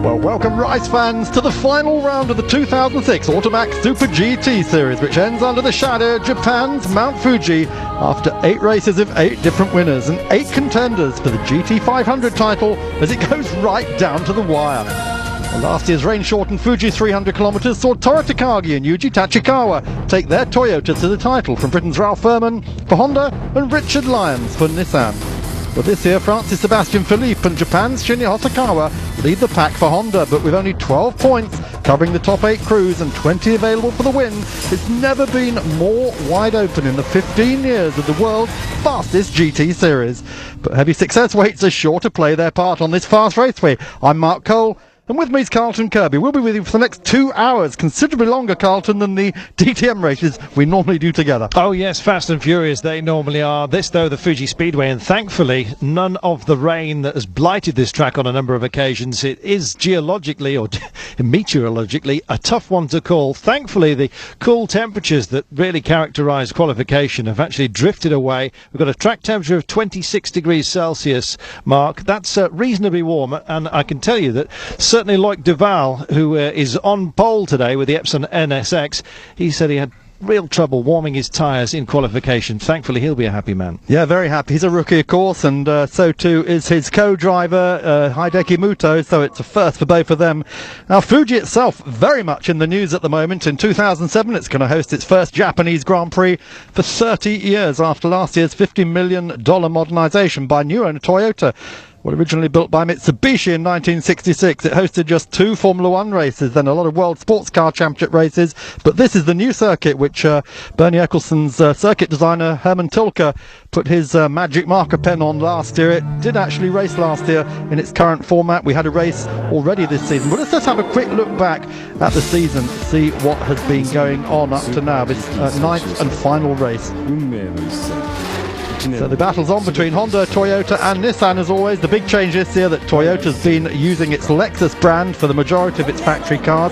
Well, welcome Rice fans to the final round of the 2006 Automax Super GT Series, which ends under the shadow of Japan's Mount Fuji after 8 races of 8 different winners and 8 contenders for the GT 500 title as it goes right down to the wire. Well, last year's rain-shortened Fuji 300 kilometres saw Toru Takagi and Yuji Tachikawa take their Toyota to the title from Britain's Ralph Furman for Honda and Richard Lyons for Nissan. But this year, France's Sebastian Philippe and Japan's Shinya Hosokawa lead the pack for Honda, but with only 12 points covering the top 8 crews and 20 available for the win, it's never been more wide open in the 15 years of the world's fastest GT series. But heavy success weights are sure to play their part on this fast raceway. I'm Mark Cole. And with me is Carlton Kirby. We'll be with you for the next 2 hours, considerably longer, Carlton, than the DTM races we normally do together. Oh yes, fast and furious they normally are. This, though, the Fuji Speedway, and thankfully none of the rain that has blighted this track on a number of occasions. It is geologically or meteorologically a tough one to call. Thankfully, the cool temperatures that really characterise qualification have actually drifted away. We've got a track temperature of 26 degrees Celsius, Mark. That's reasonably warm, and I can tell you that certainly Loic Duval, who is on pole today with the Epson NSX, he said he had real trouble warming his tyres in qualification. Thankfully, he'll be a happy man. Yeah, very happy. He's a rookie, of course, and so too is his co-driver, Hideki Muto, so it's a first for both of them. Now, Fuji itself, very much in the news at the moment. In 2007, it's going to host its first Japanese Grand Prix for 30 years after last year's $50 million modernisation by new owner Toyota. Well, originally built by Mitsubishi in 1966, it hosted just 2 Formula One races, then a lot of World Sports Car Championship races. But this is the new circuit, which Bernie Eccleston's circuit designer, Herman Tilke, put his magic marker pen on last year. It did actually race last year in its current format. We had a race already this season. But let's just have a quick look back at the season, see what has been going on up to now. This 9th and final race. So the battle's on between Honda, Toyota and Nissan as always. The big change this year that Toyota's been using its Lexus brand for the majority of its factory cars.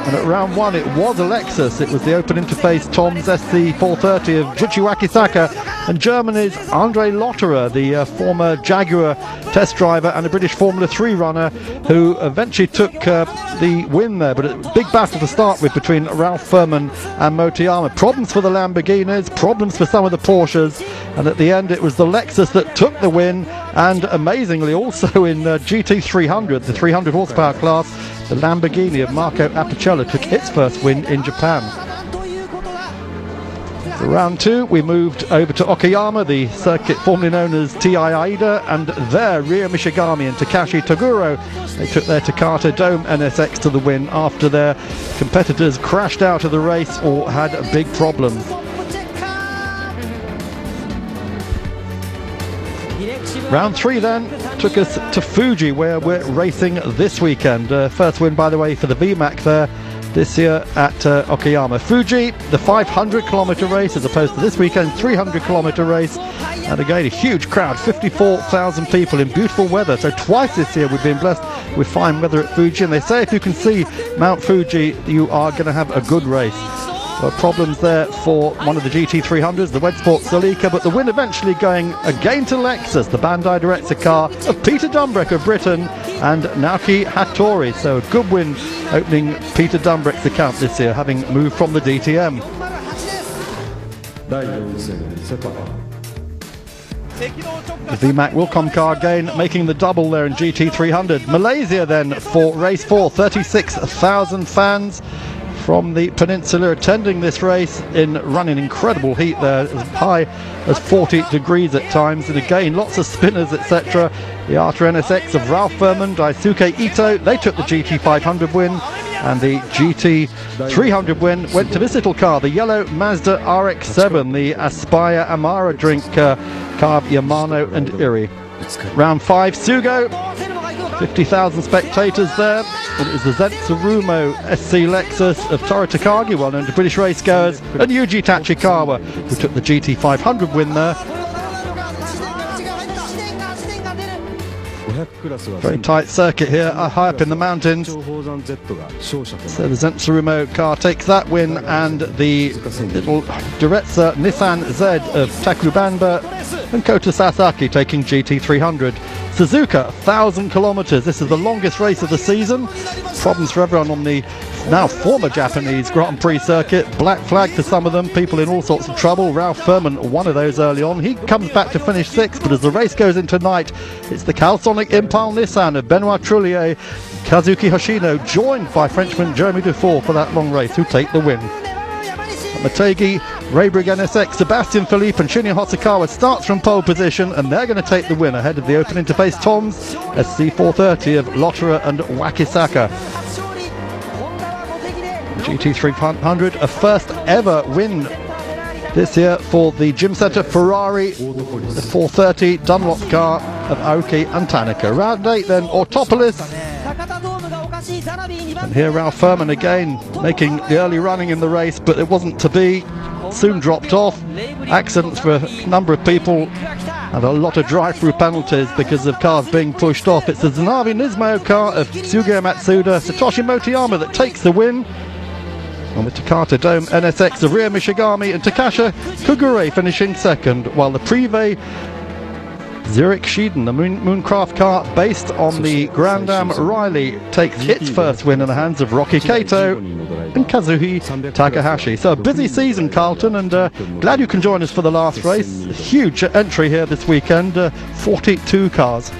And at round 1 it was a Lexus. It was the open interface Tom's SC430 of Juchi Wakisaka and Germany's Andre Lotterer, the former Jaguar test driver and a British Formula 3 runner who eventually took the win there. But a big battle to start with between Ralph Furman and Motoyama. Problems for the Lamborghinis, problems for some of the Porsches, and at the end it was the Lexus that took the win. And amazingly also in GT 300, the 300 horsepower class, the Lamborghini of Marco Apicella took its first win in Japan. For round 2, we moved over to Okayama, the circuit formerly known as TI Aida, and there Ryo Mishigami and Takashi Toguro, they took their Takata Dome NSX to the win after their competitors crashed out of the race or had big problems. Round 3 then took us to Fuji, where we're racing this weekend. First win, by the way, for the VMAC there this year at Okayama. Fuji, the 500-kilometre race as opposed to this weekend 300-kilometre race. And again, a huge crowd, 54,000 people in beautiful weather. So twice this year we've been blessed with fine weather at Fuji. And they say if you can see Mount Fuji, you are going to have a good race. Problems there for one of the GT300s, the Wedsport Celica, but the win eventually going again to Lexus, the Bandai Director car of Peter Dumbreck of Britain and Naoki Hattori. So a good win opening Peter Dumbreck's account this year, having moved from the DTM. The VMAC Wilcom car again making the double there in GT300. Malaysia then for race 4, 36,000 fans from the peninsula attending this race in running incredible heat there, as high as 40 degrees at times, and again lots of spinners, etc. The Arta NSX of Ralph Furman, Daisuke Ito, they took the GT500 win, and the GT300 win went to this little car, the yellow Mazda RX-7, the Aspire Amara drink car of Yamano and Iri. Round 5, Sugo, 50,000 spectators there. It is the Zetsurumo SC Lexus of Toru Takagi, well known to British racegoers, and Yuji Tachikawa, who took the GT500 win there. Very tight circuit here, high up in the mountains. So the Zenitsurumo car takes that win, and the little Duretsa Nissan Z of Takubanba and Kota Sasaki taking GT300. Suzuka, 1,000 kilometres. This is the longest race of the season. Problems for everyone on the now former Japanese Grand Prix circuit. Black flag for some of them, people in all sorts of trouble. Ralph Furman, one of those early on. He comes back to finish 6th, but as the race goes into night, it's the Calsonic Impal Nissan of Benoit Trullier, Kazuki Hoshino, joined by Frenchman Jeremy Dufour for that long race, who take the win. Motegi, Raybrigg NSX, Sebastian Philippe and Shinya Hosokawa starts from pole position, and they're going to take the win ahead of the open interface Toms, SC430 of Lotterer and Wakisaka. GT300, a first ever win this year for the Gym Center Ferrari, the 430 Dunlop car of Aoki and Tanaka. Round 8 then, Autopolis. And here Ralph Furman again making the early running in the race, but it wasn't to be. Soon dropped off. Accidents for a number of people and a lot of drive-through penalties because of cars being pushed off. It's the Zanavi Nismo car of Tsuge Matsuda, Satoshi Motoyama that takes the win. On the Takata Dome NSX of Ria Mishigami and Takasha Kugure finishing second, while the Privé Zurich Schieden, the Mooncraft car based on the Grand Am Riley, takes its first win in the hands of Rocky Kato and Kazuhi Takahashi. So a busy season, Carlton, and glad you can join us for the last race. Huge entry here this weekend, 42 cars.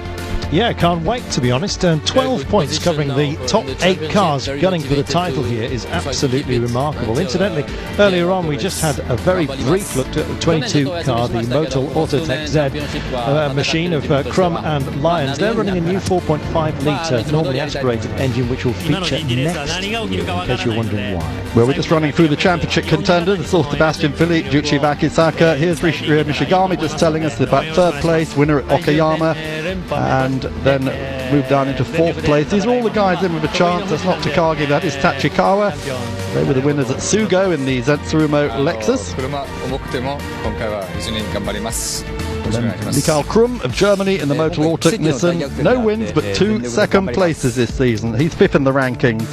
Yeah, can't wait, to be honest. 12 points covering the top 8 cars gunning for the title here is absolutely remarkable. Incidentally, earlier on we just had a very brief look at the 22 car, the Motul Autotech Z machine of Crum and Lyons. They're running a new 4.5 litre normally aspirated engine, which will feature next year, in case you're wondering why. Well, we're just running through the championship contenders. It's all Sebastian Philippe, Juichi Wakisaka. Here's Ria Mishigami just telling us about 3rd place, winner at Okayama, and then move down into 4th place. These are all the guys in with a chance. That's not Takagi, that is Tachikawa. They were the winners at Sugo in the Zenitsurumo Lexus. And then Mikael Krum of Germany in the Motul Autotech Nissan. No wins, but 2 second places this season. He's 5th in the rankings.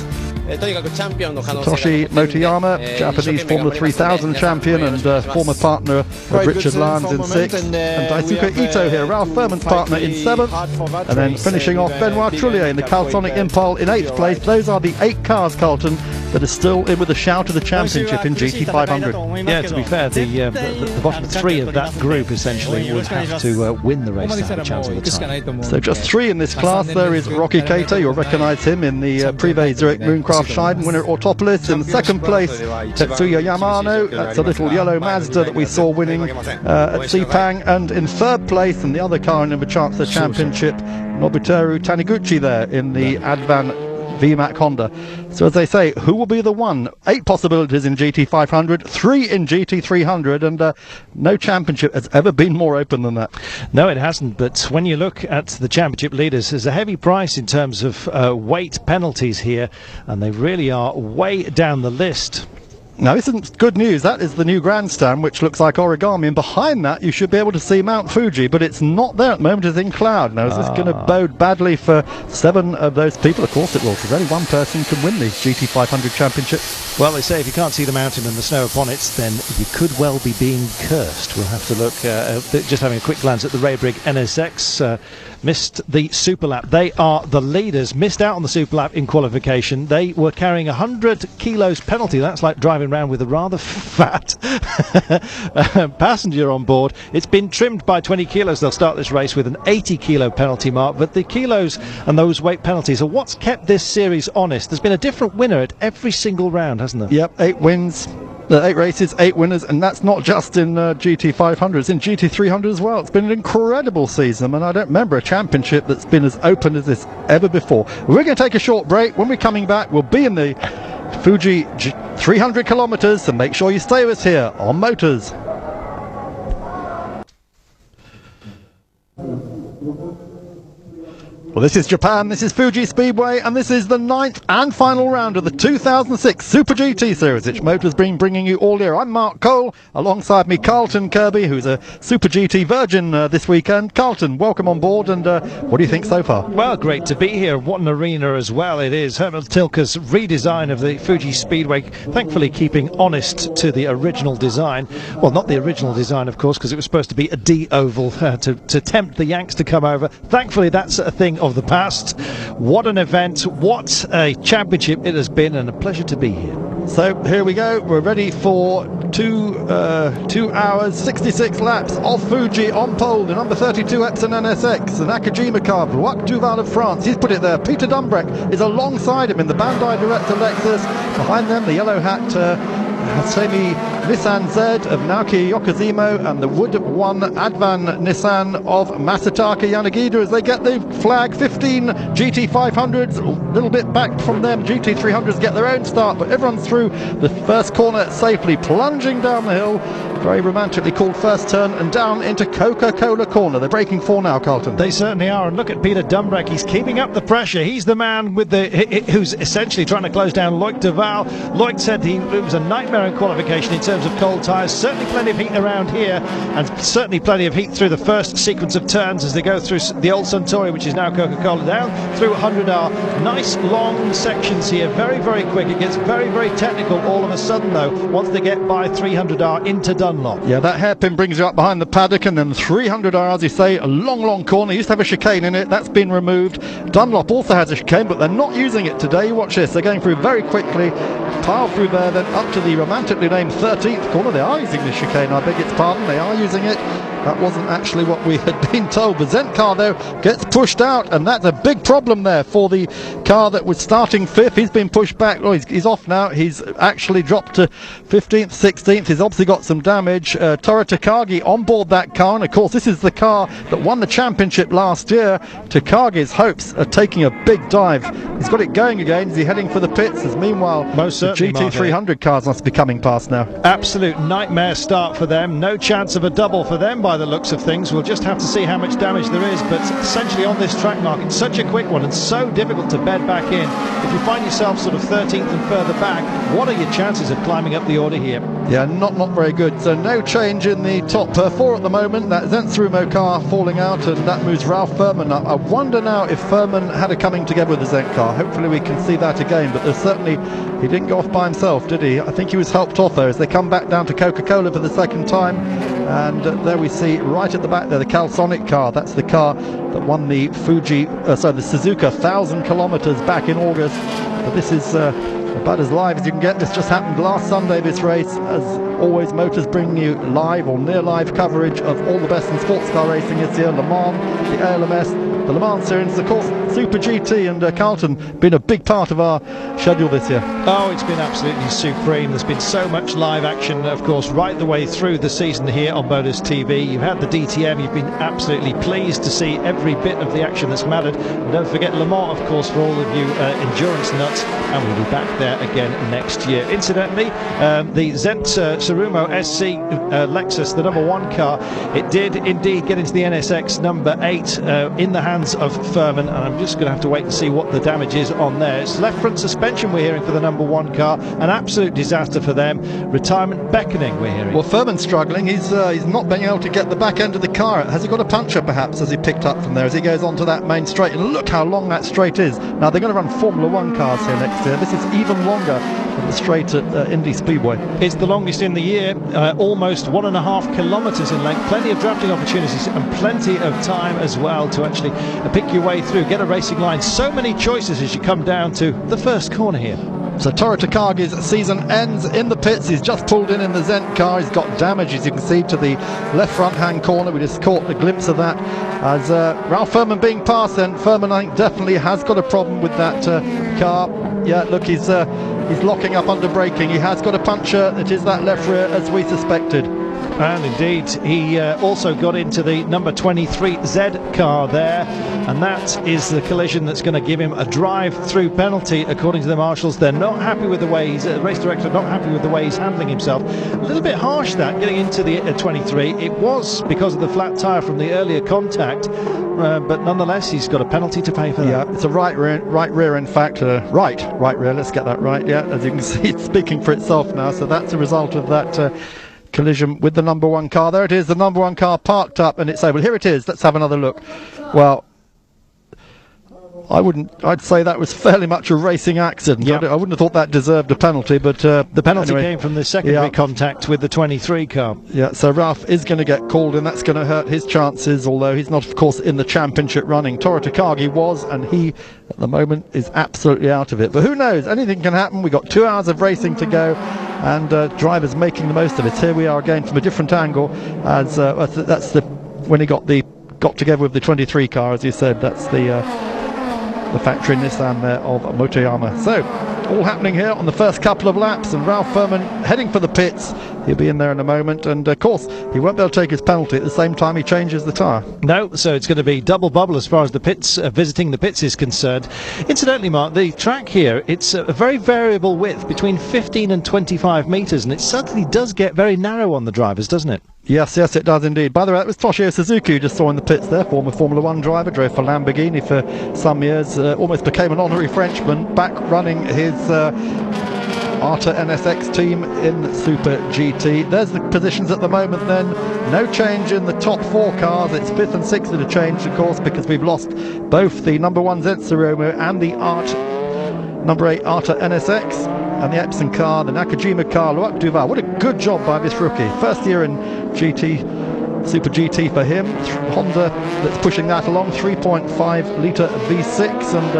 Satoshi Motoyama, Japanese Formula 3000 champion and former partner of Richard Lanz in 6th. And Daisuke Ito here, Ralph Furman's partner in 7th. And then finishing off Benoit Trullier in the Calsonic Impal in 8th place. Those are the 8 cars, Carlton, that are still in with a shout of the championship in GT500. Yeah, to be fair, the bottom 3 of that group essentially would have to win the race to have a chance of the title. So just 3 in this class. There is Rocky Kato, you'll recognise him in the Privé Zurich Mooncraft Scheiden, winner at Autopolis. In 2nd place, Tetsuya Yamano, that's a little yellow Mazda that we saw winning at Sepang. And in 3rd place, and the other car in with a chance of the championship, Nobuteru Taniguchi there in the Advan VMAC Honda. So as they say, who will be the one? 8 possibilities in GT500, 3 in GT300, and no championship has ever been more open than that. No, it hasn't, but when you look at the championship leaders, there's a heavy price in terms of weight penalties here, and they really are way down the list. Now, this isn't good news. That is the new grandstand, which looks like origami, and behind that you should be able to see Mount Fuji, but it's not there at the moment. It's in cloud. Now, is this going to bode badly for 7 of those people? Of course it will, because only one person can win the GT500 championship. Well, they say if you can't see the mountain and the snow upon it, then you could well be being cursed. We'll have to look, just having a quick glance at the Raybrigg NSX. Missed the super lap. They are the leaders. Missed out on the super lap in qualification. They were carrying 100 kilos penalty. That's like driving around with a rather fat passenger on board. It's been trimmed by 20 kilos. They'll start this race with an 80 kilo penalty mark, but the kilos and those weight penalties are what's kept this series honest. There's been a different winner at every single round, hasn't there? Yep, 8 wins. 8 races, 8 winners, and that's not just in GT500, it's in GT300 as well. It's been an incredible season, and I don't remember a championship that's been as open as this ever before. We're going to take a short break. When we're coming back, we'll be in the Fuji 300 kilometers, so make sure you stay with us here on Motors. Well, this is Japan, this is Fuji Speedway, and this is the 9th and final round of the 2006 Super GT Series, which Motor's been bringing you all year. I'm Mark Cole, alongside me Carlton Kirby, who's a Super GT virgin this weekend. Carlton, welcome on board, and what do you think so far? Well, great to be here. What an arena as well it is. Herman Tilke's redesign of the Fuji Speedway, thankfully keeping honest to the original design. Well, not the original design, of course, because it was supposed to be a D-oval to tempt the Yanks to come over. Thankfully, that's a thing of the past. What an event, what a championship it has been, and a pleasure to be here. So here we go, we're ready for 2 hours 66 laps of Fuji on pole, the number 32 Epson NSX, the Nakajima car, Blois Duval of France. He's put it there. Peter Dumbreck is alongside him in the Bandai Director Lexus. Behind them, the yellow hat Semi Nissan Z of Naoki Yokozimo and the Wood 1 Advan Nissan of Masataka Yanagida as they get the flag. 15 GT500s, a little bit back from them. GT300s get their own start, but everyone's through the first corner safely, plunging down the hill. Very romantically called first turn and down into Coca-Cola corner. They're breaking 4 now, Carlton. They certainly are, and look at Peter Dumbreck. He's keeping up the pressure. He's the man with who's essentially trying to close down Loic Duval. Loic said it was a nightmare in qualification in terms of cold tyres. Certainly plenty of heat around here, and certainly plenty of heat through the first sequence of turns as they go through the old Suntory, which is now Coca-Cola, down through 100R. Nice long sections here, very, very quick. It gets very, very technical all of a sudden, though, once they get by 300R into Dunlop. Yeah, that hairpin brings you up behind the paddock, and then 300R, as you say, a long, long corner. Used to have a chicane in it, that's been removed. Dunlop also has a chicane, but they're not using it today. Watch this, they're going through very quickly, pile through there, then up to the romantically named 13th corner. They are using the chicane, I beg its pardon, they are using it. That wasn't actually what we had been told. The Zent car, though, gets pushed out, and that's a big problem there for the car that was starting 5th. He's been pushed back. Oh, he's off now. He's actually dropped to 15th, 16th. He's obviously got some damage. Toru Takagi on board that car, and of course, this is the car that won the championship last year. Takagi's hopes are taking a big dive. He's got it going again. Is he heading for the pits? As meanwhile, most the GT300 cars must be coming past now. Absolute nightmare start for them. No chance of a double for them by the looks of things. We'll just have to see how much damage there is, but essentially on this track, Mark, it's such a quick one and so difficult to bed back in. If you find yourself sort of 13th and further back, what are your chances of climbing up the order here? Yeah, not very good. So no change in the top 4 at the moment. That Zentsurumo car falling out, and that moves Ralph Furman up. I wonder now if Furman had a coming together with the Zent car. Hopefully we can see that again, but there's certainly, he didn't go off by himself, did he? I think he was helped off though as they come back down to Coca-Cola for the second time. And there we see right at the back there the Calsonic car. That's the car that won the the Suzuka 1,000 kilometers back in August. But this is about as live as you can get. This just happened last Sunday, this race. As always, Motors bringing you live or near live coverage of all the best in sports car racing this year. Le Mans, the ALMS, the Le Mans Series, of course, Super GT, and Carlton been a big part of our schedule this year. Oh, it's been absolutely supreme. There's been so much live action, of course, right the way through the season here on Motors TV. You've had the DTM, you've been absolutely pleased to see every bit of the action that's mattered. And don't forget Le Mans, of course, for all of you endurance nuts, and we'll be back there again next year. Incidentally, the Zent Tsurumo SC Lexus, the number 1 car, it did indeed get into the NSX number 8 in the hands of Furman, and I'm just going to have to wait and see what the damage is on there. It's left front suspension we're hearing for the number 1 car, an absolute disaster for them. Retirement beckoning we're hearing. Well, Furman's struggling. He's not being able to get the back end of the car. Has he got a puncture perhaps as he picked up from there as he goes onto that main straight? And look how long that straight is. Now they're going to run Formula 1 cars here next year. This is even longer than the straight at Indy Speedway. It's the longest in the year, almost 1.5 kilometres in length. Plenty of drafting opportunities and plenty of time as well to actually pick your way through, get a racing line. So many choices as you come down to the first corner here. So Toru Takagi's season ends in the pits. He's just pulled in the Zent car. He's got damage, as you can see, to the left front hand corner. We just caught a glimpse of that as Ralph Furman being passed. Then Furman, I think, definitely has got a problem with that car. Yeah, look, he's locking up under braking. He has got a puncture. It is that left rear, as we suspected. And indeed, he also got into the number 23Z car there, and that is the collision that's going to give him a drive-through penalty, according to the marshals. They're not happy with the way he's, race director, not happy with the way he's handling himself. A little bit harsh that, getting into the 23. It was because of the flat tyre from the earlier contact, but nonetheless, he's got a penalty to pay for that. Yeah, it's a right rear, in fact. Right rear, let's get that right. Yeah, as you can see, it's speaking for itself now, so that's a result of that collision with the number one car. There it is, the number one car parked up, and it's over. Here it is. Let's have another look. Well, I'd say that was fairly much a racing accident. Yep. I wouldn't have thought that deserved a penalty, but the penalty anyway, came from the secondary contact with the 23 car. Yeah, so Ralph is going to get called, and that's going to hurt his chances, although he's not, of course, in the championship running. Toru Takagi was, and he, at the moment, is absolutely out of it. But who knows? Anything can happen. We've got 2 hours of racing to go, and drivers making the most of it. Here we are again from a different angle, as that's when he got together with the 23 car, as you said. That's the factory Nissan there of Motoyama. So, all happening here on the first couple of laps, and Ralph Furman heading for the pits. He'll be in there in a moment, and of course he won't be able to take his penalty at the same time he changes the tyre. No, so it's going to be double bubble as far as the pits, visiting the pits is concerned. Incidentally, Mark, the track here, it's a very variable width, between 15 and 25 metres, and it suddenly does get very narrow on the drivers, doesn't it? Yes, it does indeed. By the way, that was Toshio Suzuki you just saw in the pits there, former Formula 1 driver, drove for Lamborghini for some years, almost became an honorary Frenchman, back running his Arta NSX team in Super GT. There's the positions at the moment then. No change in the top 4 cars. It's 5th and 6th that have changed, of course, because we've lost both the number 1 Zenitsu Romeo and the number 8 Arta NSX. And the Epson car, the Nakajima car, Loic Duval. What a good job by this rookie. First year in GT, Super GT for him. Honda that's pushing that along, 3.5 litre V6, and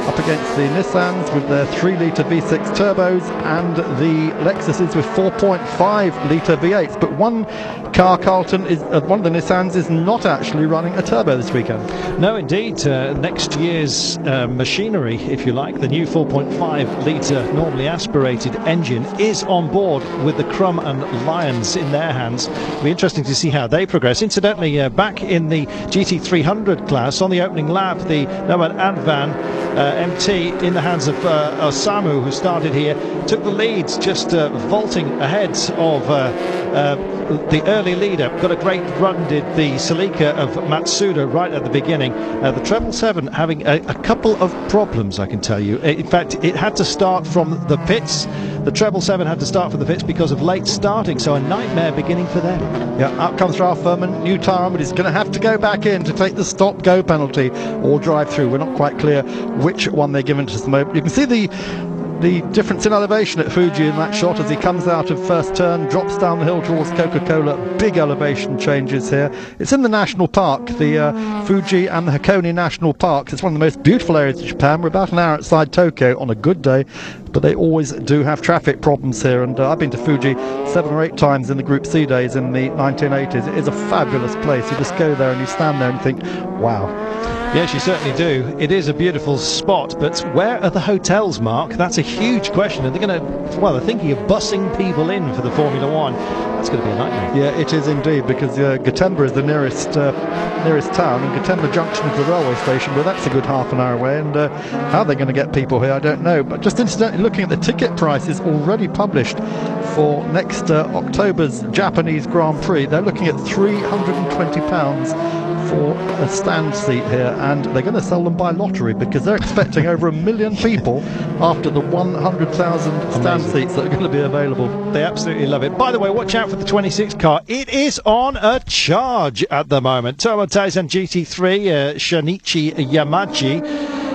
up against the Nissans with their 3 litre V6 turbos, and the Lexuses with 4.5 litre V8s. But one car, Carlton, is one of the Nissans is not actually running a turbo this weekend. No, indeed. Next year's machinery, if you like, the new 4.5 litre normally aspirated engine is on board with the Crum and Lions in their hands. It'll be interesting to see how they progress. Incidentally, back in the GT300 class, on the opening lap, the Nomad Advan MT in the hands of Osamu, who started here, took the lead, just vaulting ahead of the early leader. Got a great run, did the Celica of Matsuda right at the beginning. The 777 having a couple of problems, I can tell you. In fact, it had to start from the pits. The 777 had to start from the pits because of late starting, so a nightmare beginning for them. Yeah, out comes Ralph Furman, new tyre on, but he's going to have to go back in to take the stop-go penalty or drive-through. We're not quite clear which one they're given to us at the moment. You can see the difference in elevation at Fuji in that shot as he comes out of first turn, drops down the hill towards Coca-Cola. Big elevation changes here. It's in the national park, the Fuji and the Hakone National Parks. It's one of the most beautiful areas of Japan. We're about an hour outside Tokyo on a good day, but they always do have traffic problems here, and I've been to Fuji 7 or 8 times in the Group C days in the 1980s. It is a fabulous place. You just go there and you stand there and think, wow. Yes, you certainly do. It is a beautiful spot, but where are the hotels, Mark? That's a huge question. And they're thinking of bussing people in for the Formula 1. That's going to be a nightmare. Yeah, it is indeed, because Gotemba is the nearest town, and Gotemba Junction is the railway station, but that's a good half an hour away, and how they're going to get people here, I don't know. But just incidentally, looking at the ticket prices already published for next October's Japanese Grand Prix, they're looking at £320 for a stand seat here, and they're going to sell them by lottery because they're expecting over 1 million people after the 100,000 stand seats that are going to be available. They absolutely love it. By the way, watch out for the 26 car. It is on a charge at the moment. Tomo Taizan GT3, Shinichi Yamaji.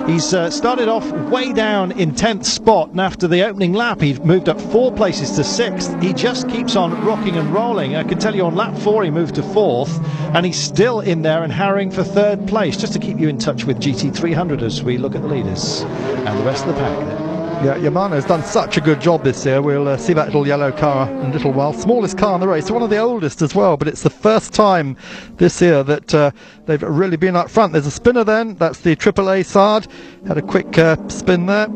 He's started off way down in 10th spot, and after the opening lap he moved up 4 places to 6th. He just keeps on rocking and rolling. I can tell you on lap 4 he moved to 4th, and he's still in there and harrying for 3rd place, just to keep you in touch with GT300 as we look at the leaders and the rest of the pack there. Yeah, Yamano's done such a good job this year. We'll see that little yellow car in a little while. Smallest car in the race, one of the oldest as well, but it's the first time this year that they've really been up front. There's a spinner then, that's the AAA Sard. Had a quick spin there.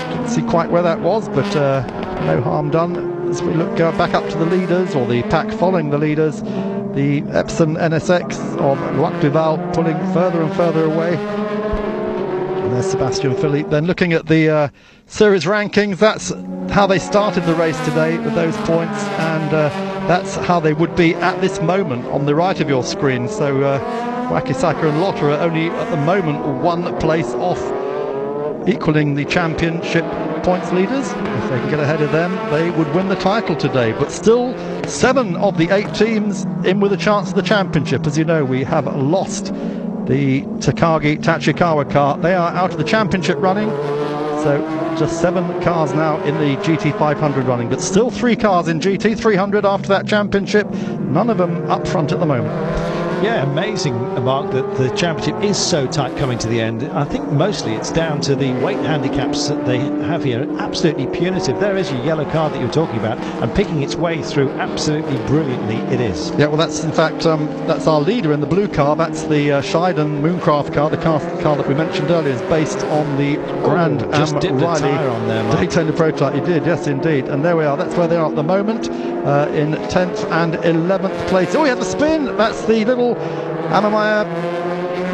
Didn't see quite where that was, but no harm done. as we look back up to the leaders, or the pack following the leaders, the Epson NSX of Luc Duval pulling further and further away. And there's Sebastian Philippe. Then looking at the series rankings, that's how they started the race today with those points, and that's how they would be at this moment on the right of your screen. So Wakisaka and Lotter are only at the moment 1 place off equaling the championship points leaders. If they can get ahead of them, they would win the title today. But still, 7 of the 8 teams in with a chance of the championship. As you know, we have lost the Takagi Tachikawa car. They are out of the championship running. So just 7 cars now in the GT500 running, but still 3 cars in GT300 after that championship. None of them up front at the moment. Yeah, amazing, Mark, that the championship is so tight coming to the end. I think mostly it's down to the weight handicaps that they have here. Absolutely punitive. There is your yellow card that you're talking about, and picking its way through absolutely brilliantly it is. Yeah, well, that's in fact, that's our leader in the blue car. That's the Scheiden Mooncraft car. The car that we mentioned earlier is based on the Grand just dipped a Riley tyre on there, Mark. Daytona prototype. You did, yes, indeed. And there we are. That's where they are at the moment, in 10th and 11th place. Oh, he had the spin. That's the little Amamaya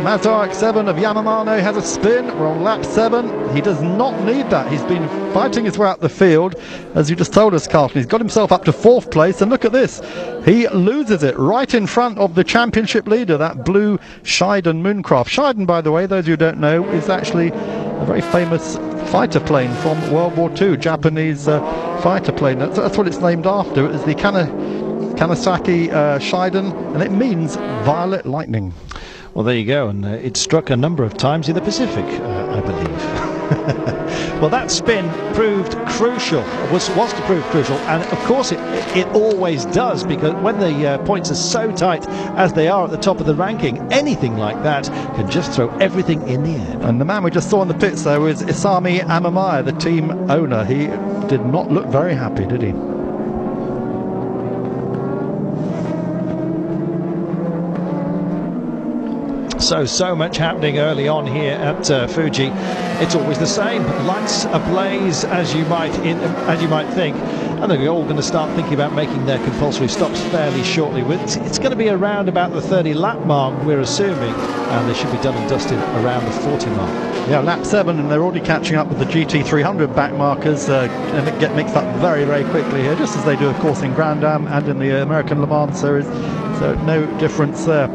Mazda RX-7 of Yamamano has a spin. We're on lap 7. He does not need that. He's been fighting his way out the field, as you just told us, Carlton. He's got himself up to 4th place, and look at this. He loses it right in front of the championship leader, that blue Scheiden Mooncraft. Scheiden, by the way, those who don't know, is actually a very famous fighter plane from World War II, Japanese fighter plane. That's what it's named after. It is the Kanasaki Scheiden, and it means violet lightning. Well, there you go, and it struck a number of times in the Pacific, I believe. Well, that spin proved crucial, was to prove crucial, and of course it always does, because when the points are so tight as they are at the top of the ranking, anything like that can just throw everything in the air. And the man we just saw in the pits, though, is Isami Amamaya, the team owner. He did not look very happy, did he? So much happening early on here at Fuji. It's always the same, lights ablaze, as you might think, and they're all going to start thinking about making their compulsory stops fairly shortly. It's going to be around about the 30 lap mark, we're assuming, and they should be done and dusted around the 40 mark. Yeah, lap 7, and they're already catching up with the GT300 back markers, and get mixed up very, very quickly here, just as they do, of course, in Grand Am and in the American Le Mans series. So no difference there.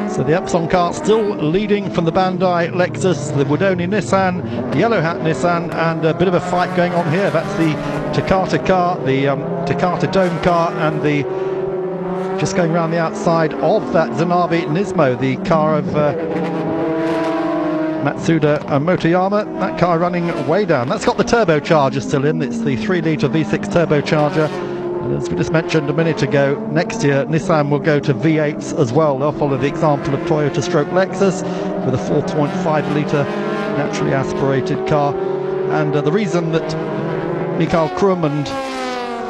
So the Epson car still leading from the Bandai Lexus, the Wudoni Nissan, the Yellow Hat Nissan, and a bit of a fight going on here. That's the Takata car, the Takata Dome car, and the just going around the outside of that Zanabi Nismo, the car of Matsuda Motoyama. That car running way down. That's got the turbocharger still in. It's the 3-litre V6 turbocharger. And as we just mentioned a minute ago, next year Nissan will go to V8s as well. They'll follow the example of Toyota stroke Lexus with a 4.5 litre naturally aspirated car. And the reason that Mikael Krum and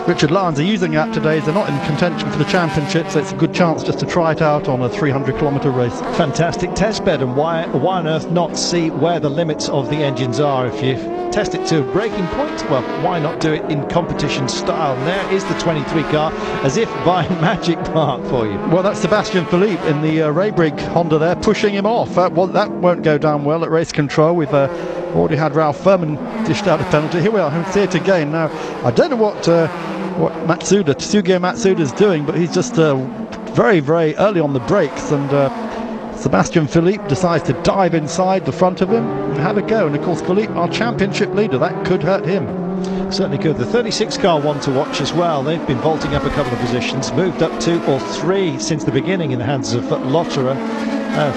Richard Lyons are using that today is they're not in contention for the championship, so it's a good chance just to try it out on a 300-kilometre race. Fantastic test bed, and why on earth not see where the limits of the engines are? If you test it to a breaking point, well, why not do it in competition style? And there is the 23 car, as if by magic, Mark, for you. Well, that's Sebastian Philippe in the Raybrig Honda there, pushing him off. That won't go down well at race control. We've already had Ralph Furman dished out a penalty. Here we are, home see it again. Now, I don't know what Tsuge Matsuda's doing, but he's just very, very early on the brakes, and Sebastian Philippe decides to dive inside the front of him and have a go. And of course, Philippe, our championship leader, that could hurt him. Certainly could. The 36 car one to watch as well. They've been vaulting up a couple of positions, moved up 2 or 3 since the beginning in the hands of Lotterer.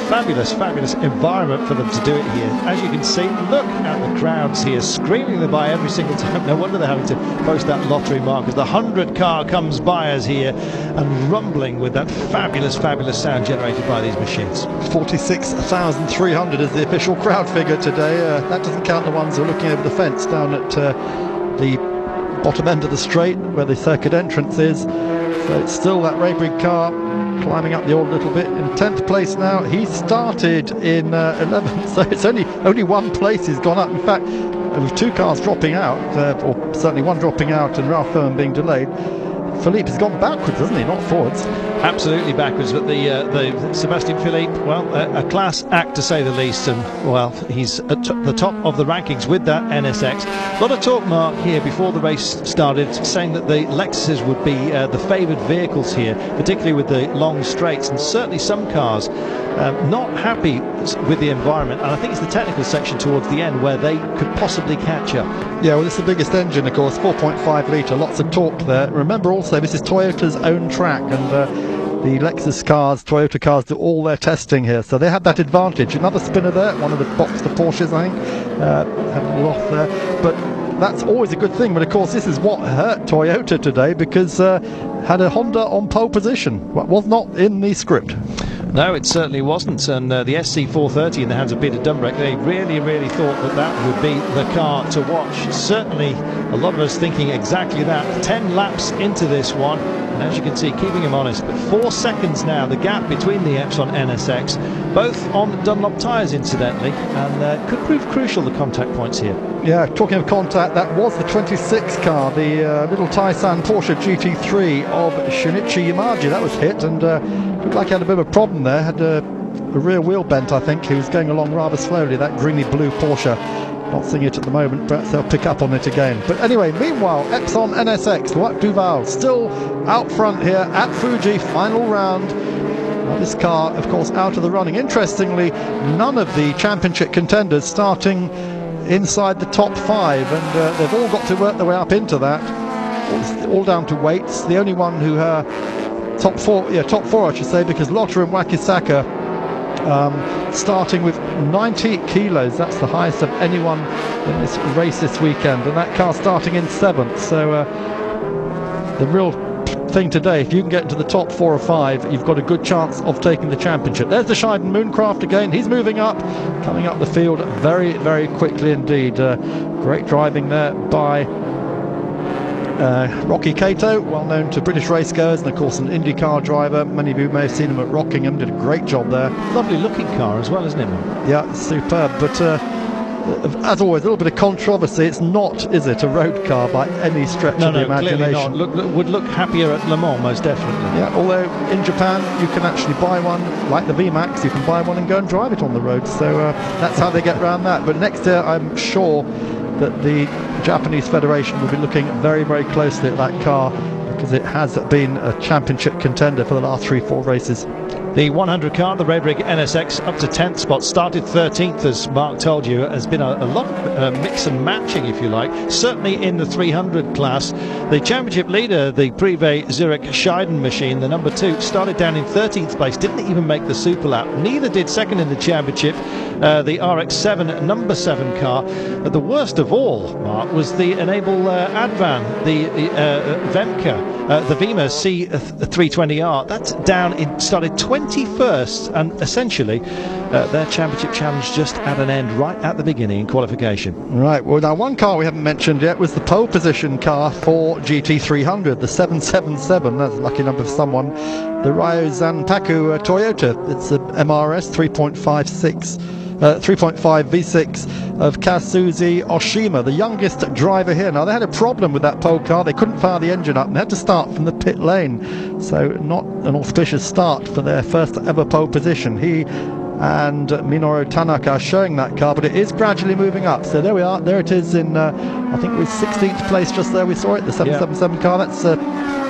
Fabulous environment for them to do it here. As you can see, look at the crowds here, screaming them by every single time. No wonder they're having to post that lottery mark as the 100 car comes by us here and rumbling with that fabulous sound generated by these machines. 46,300 is the official crowd figure today. That doesn't count the ones who are looking over the fence down at the bottom end of the straight where the circuit entrance is. So it's still that Raybrig car climbing up the old little bit in 10th place now. He started in 11th, so it's only one place he's gone up. In fact, with two cars dropping out, or certainly one dropping out and Ralph Furman being delayed, Philippe has gone backwards, hasn't he? Not forwards. Absolutely backwards, but the Sebastian Philippe, well, a class act to say the least, and well, he's at the top of the rankings with that NSX. A lot of talk, Mark, here before the race started, saying that the Lexuses would be the favoured vehicles here, particularly with the long straights, and certainly some cars not happy with the environment, and I think it's the technical section towards the end where they could possibly catch up. Yeah, well, this is the biggest engine, of course, 4.5 litre, lots of torque there. Remember also, this is Toyota's own track, and the Lexus cars, Toyota cars, do all their testing here, so they had that advantage. Another spinner there, one of the Boxster Porsches, I think, had a little off there, but that's always a good thing. But of course, this is what hurt Toyota today, because had a Honda on pole position, what was not in the script. No, it certainly wasn't, and the SC430 in the hands of Peter Dumbrick, they really thought that that would be the car to watch. Certainly a lot of us thinking exactly that. 10 laps into this one, and as you can see, keeping him honest, but 4 seconds now, the gap between the Epson NSX, both on Dunlop tyres incidentally, and could prove crucial, the contact points here. Yeah, talking of contact, that was the 26 car, the little Taisan Porsche GT3 of Shinichi Yamaji. That was hit, and looked like he had a bit of a problem there. Had a rear wheel bent, I think. He was going along rather slowly, that greeny blue Porsche. Not seeing it at the moment, perhaps they'll pick up on it again. But anyway, meanwhile, Epson NSX, Loic Duval, still out front here at Fuji, final round. Now, this car, of course, out of the running. Interestingly, none of the championship contenders starting inside the top 5, and they've all got to work their way up into that, all down to weights. The only one who top four I should say, because Lotter and Wakisaka starting with 90 kilos. That's the highest of anyone in this race this weekend, and that car starting in 7th. So the real thing today, if you can get into the top 4 or 5, you've got a good chance of taking the championship. There's the Scheiden Mooncraft again. He's moving up, coming up the field very quickly indeed. Great driving there by Rocky Kato, well known to British racegoers, and of course an IndyCar driver. Many of you may have seen him at Rockingham, did a great job there. Lovely looking car as well, isn't it, man? Yeah, superb. But as always, a little bit of controversy. It's not, is it, a road car by any stretch of the imagination? Clearly not. Would look happier at Le Mans, most definitely. Yeah, although in Japan you can actually buy one, like the VMAX, you can buy one and go and drive it on the road. So that's how they get around that. But next year, I'm sure that the Japanese Federation will be looking very closely at that car, because it has been a championship contender for the last 3-4 races. The 100 car, the Red Rig NSX, up to 10th spot, started 13th, as Mark told you. Has been a lot of mix and matching, if you like, certainly in the 300 class. The championship leader, the Privé Zurich Scheiden machine, the number 2, started down in 13th place, didn't even make the super lap. Neither did second in the championship, the RX-7 number 7 car. But the worst of all, Mark, was the Enable Advan, the Vemka, the Vima C320R. That's down in, started 21st, and essentially their championship challenge just at an end right at the beginning in qualification. Right, well now one car we haven't mentioned yet was the pole position car for GT300, the 777, that's a lucky number for someone, the Ryo Zanpaku Toyota. It's a MRS 3.5 V6 of Kazuzi Oshima, the youngest driver here. Now, they had a problem with that pole car. They couldn't fire the engine up and they had to start from the pit lane. So not an auspicious start for their first ever pole position. He and Minoru Tanaka are showing that car, but it is gradually moving up. So there we are. There it is in, I think it was 16th place just there. We saw it, the 777 car. That's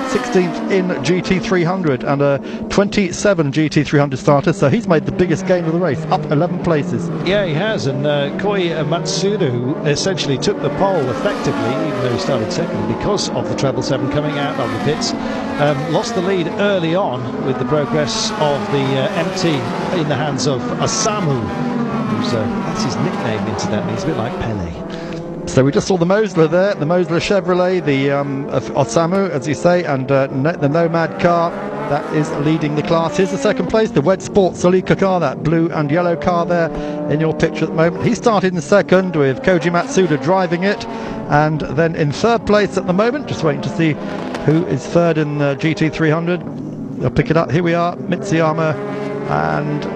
16th in GT300 and a 27 GT300 starter, so he's made the biggest gain of the race, up 11 places. Yeah, he has, and Koi Matsuda, who essentially took the pole effectively, even though he started second because of the treble 7 coming out of the pits, lost the lead early on with the progress of the MT in the hands of Osamu, who's that's his nickname incidentally. He's a bit like Pele. So we just saw the Mosler there, the Mosler Chevrolet, the Osamu, as you say, and the Nomad car that is leading the class. Here's the second place, the Wed Sport Celica car, that blue and yellow car there in your picture at the moment. He started in second with Koji Matsuda driving it, and then in third place at the moment, just waiting to see who is third in the GT300. They'll pick it up. Here we are, Mitsuyama and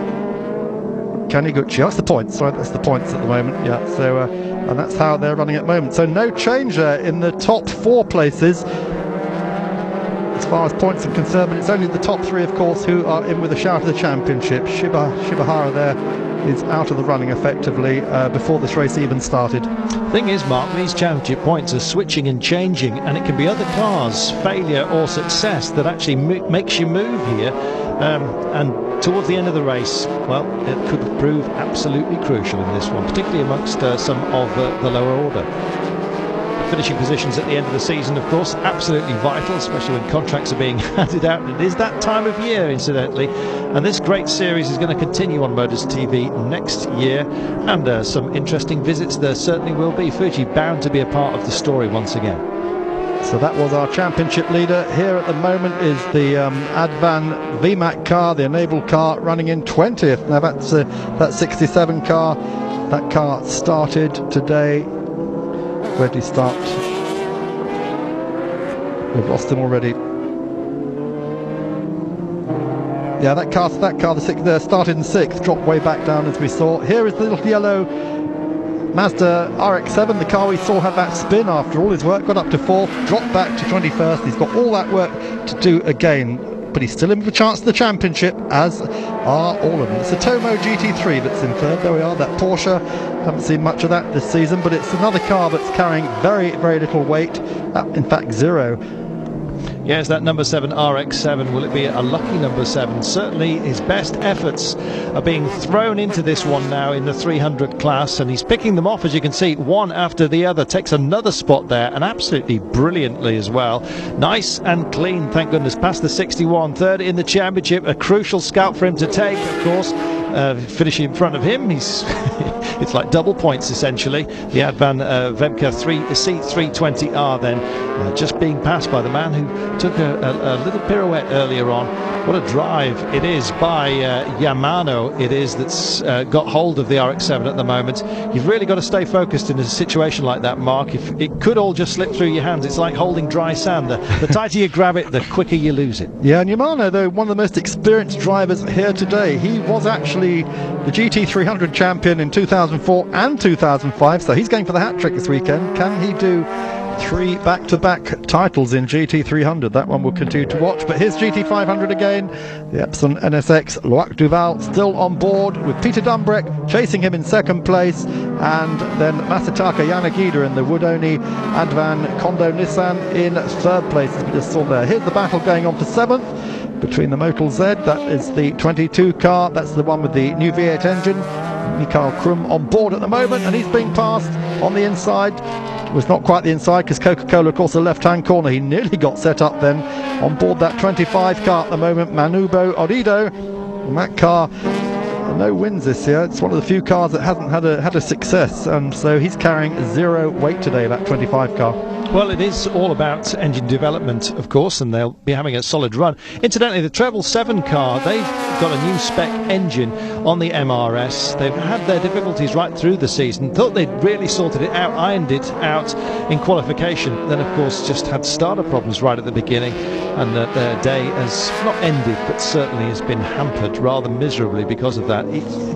Kaniguchi. That's the points, sorry, that's the points at the moment, yeah. So, and that's how they're running at the moment. So no change there in the top 4 places as far as points are concerned, but it's only the top 3, of course, who are in with a shout of the championship. Shibahara there is out of the running effectively before this race even started. Thing is, Mark, these championship points are switching and changing, and it can be other cars' failure or success that actually makes you move here. And towards the end of the race, well, it could prove absolutely crucial in this one, particularly amongst some of the lower order. Finishing positions at the end of the season, of course, absolutely vital, especially when contracts are being handed out. It is that time of year, incidentally, and this great series is going to continue on Motors TV next year, and some interesting visits there certainly will be. Fuji bound to be a part of the story once again. So that was our championship leader. Here at the moment is the Advan VMAC car, the enabled car, running in 20th. Now that's that 67 car. That car started today. Where did he start? We've lost him already. Yeah, that car, the sixth, started in 6th, dropped way back down as we saw. Here is the little yellow Mazda RX-7, the car we saw had that spin after all his work, got up to 4th, dropped back to 21st. He's got all that work to do again, but he's still in for a chance at the championship, as are all of them. It's a Tomo GT3 that's in 3rd. There we are, that Porsche. Haven't seen much of that this season, but it's another car that's carrying very, very little weight. In fact, 0. Yes, that number 7 RX-7, will it be a lucky number 7? Certainly his best efforts are being thrown into this one now in the 300 class, and he's picking them off, as you can see, one after the other. Takes another spot there, and absolutely brilliantly as well. Nice and clean, thank goodness, past the 61. 3rd in the championship, a crucial scalp for him to take, of course. Finishing in front of him, he's it's like double points essentially. The Advan Vemka C320R then just being passed by the man who took a little pirouette earlier on. What a drive it is by Yamano. It is that's got hold of the RX-7 at the moment. You've really got to stay focused in a situation like that, Mark. If it could all just slip through your hands, it's like holding dry sand. The tighter you grab it, the quicker you lose it. Yeah, and Yamano, though, one of the most experienced drivers here today. He was actually the GT300 champion in 2004 and 2005, so he's going for the hat-trick this weekend. Can he do 3 back-to-back titles in GT300? That one we'll continue to watch. But here's GT500 again. The Epson NSX Loac Duval still on board, with Peter Dumbrek chasing him in 2nd place, and then Masataka Yanagida in the Woodoni Advan Kondo Nissan in 3rd place, as we just saw there. Here's the battle going on for 7th between the Motul Z. That is the 22 car. That's the one with the new V8 engine. Mikael Krum on board at the moment, and he's being passed on the inside. It was not quite the inside, because Coca-Cola, of course, the left-hand corner. He nearly got set up then on board that 25 car at the moment. Manubo Orido, and that car, no wins this year. It's one of the few cars that hasn't had a success, and so he's carrying 0 weight today, that 25 car. Well, it is all about engine development, of course, and they'll be having a solid run. Incidentally, the Treble 7 car, they've got a new spec engine on the MRS. They've had their difficulties right through the season. Thought they'd really sorted it out, ironed it out in qualification. Then, of course, just had starter problems right at the beginning, and their day has not ended, but certainly has been hampered rather miserably because of that.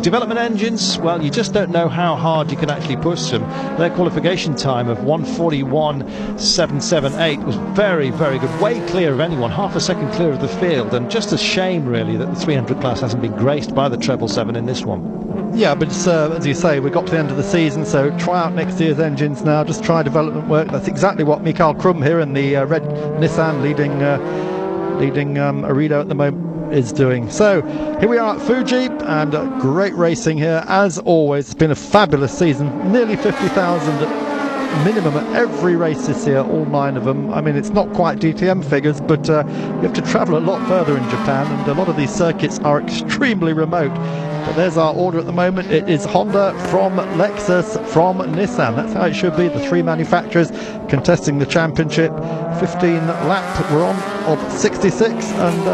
Development engines, well, you just don't know how hard you can actually push them. Their qualification time of 1:41.778 was very, very good, way clear of anyone, half a second clear of the field, and just a shame really that the 300 class hasn't been graced by the Treble 7 in this one. Yeah, but it's, as you say, we got to the end of the season, so try out next year's engines now, just try development work. That's exactly what Mikael Krum here in the red Nissan leading Arido at the moment is doing. So here we are at Fuji, and great racing here as always. It's been a fabulous season, nearly 50,000 minimum at every race this year, all 9 of them. I mean, it's not quite DTM figures, but you have to travel a lot further in Japan, and a lot of these circuits are extremely remote. But there's our order at the moment. It is Honda from Lexus from Nissan. That's how it should be, the 3 manufacturers contesting the championship. 15 lap we're on of 66, and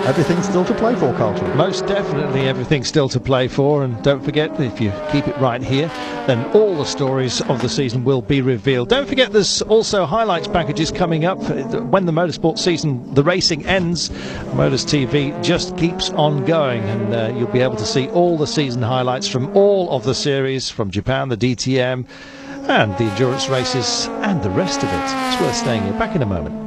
everything's still to play for, Carlton. Most definitely everything's still to play for, and don't forget, if you keep it right here, then all the stories of the season will be revealed. Don't forget there's also highlights packages coming up. When the motorsport season, the racing ends, Motors TV just keeps on going, and you'll be able to see all the season highlights from all of the series, from Japan, the DTM, and the endurance races, and the rest of it. It's worth staying here. Back in a moment.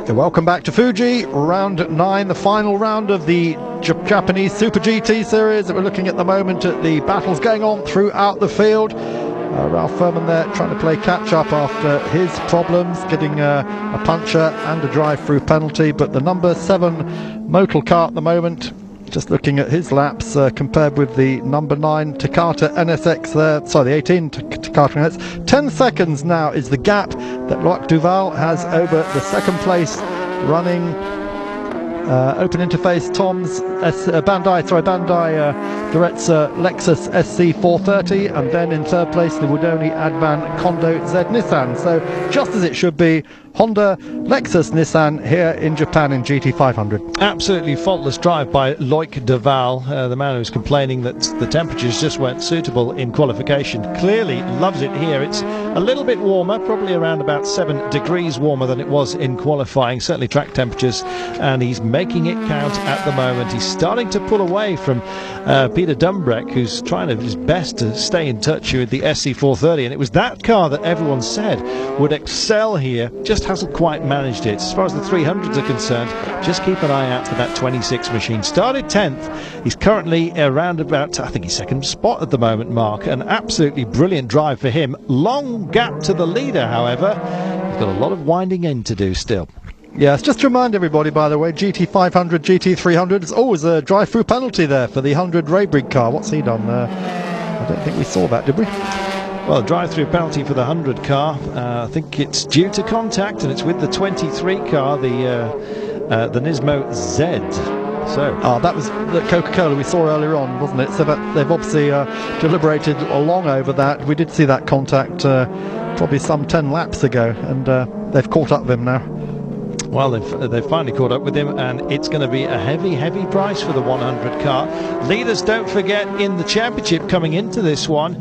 Welcome back to Fuji, round 9, the final round of the Japanese Super GT series that we're looking at the moment at the battles going on throughout the field. Ralph Furman there trying to play catch up after his problems, getting a puncture and a drive-through penalty, but the number 7 Motul car at the moment, just looking at his laps compared with the number 9 Takata NSX there, sorry, the 18 Takata NSX, 10 seconds now is the gap that Loic Duval has over the second place running open interface Tom's Bandai Diretsa Lexus SC430, and then in third place the Wudoni Advan Kondo Z Nissan. So just as it should be, Honda, Lexus, Nissan here in Japan in GT500. Absolutely faultless drive by Loic Duval, the man who's complaining that the temperatures just weren't suitable in qualification. Clearly loves it here. It's a little bit warmer, probably around about 7 degrees warmer than it was in qualifying, certainly track temperatures, and he's making it count at the moment. He's starting to pull away from Peter Dumbreck, who's trying his best to stay in touch with the SC430, and it was that car that everyone said would excel here, just hasn't quite managed it. As far as the 300s are concerned, just keep an eye out for that 26 machine. Started 10th, he's currently around about, I think he's second spot at the moment, Mark. An absolutely brilliant drive for him. Long gap to the leader, however. He's got a lot of winding in to do still. Yes, just to remind everybody, by the way, GT500, GT300, there's always a drive-through penalty there for the 100 Raybrig car. What's he done? I don't think we saw that, did we? Well, drive-through penalty for the 100 car. I think it's due to contact, and it's with the 23 car, the Nismo Z. So that was the Coca-Cola we saw earlier on, wasn't it? So that they've obviously deliberated long over that. We did see that contact probably some 10 laps ago, and they've caught up with him now. Well, they've finally caught up with him, and it's going to be a heavy price for the 100 car. Leaders, don't forget, in the championship coming into this one.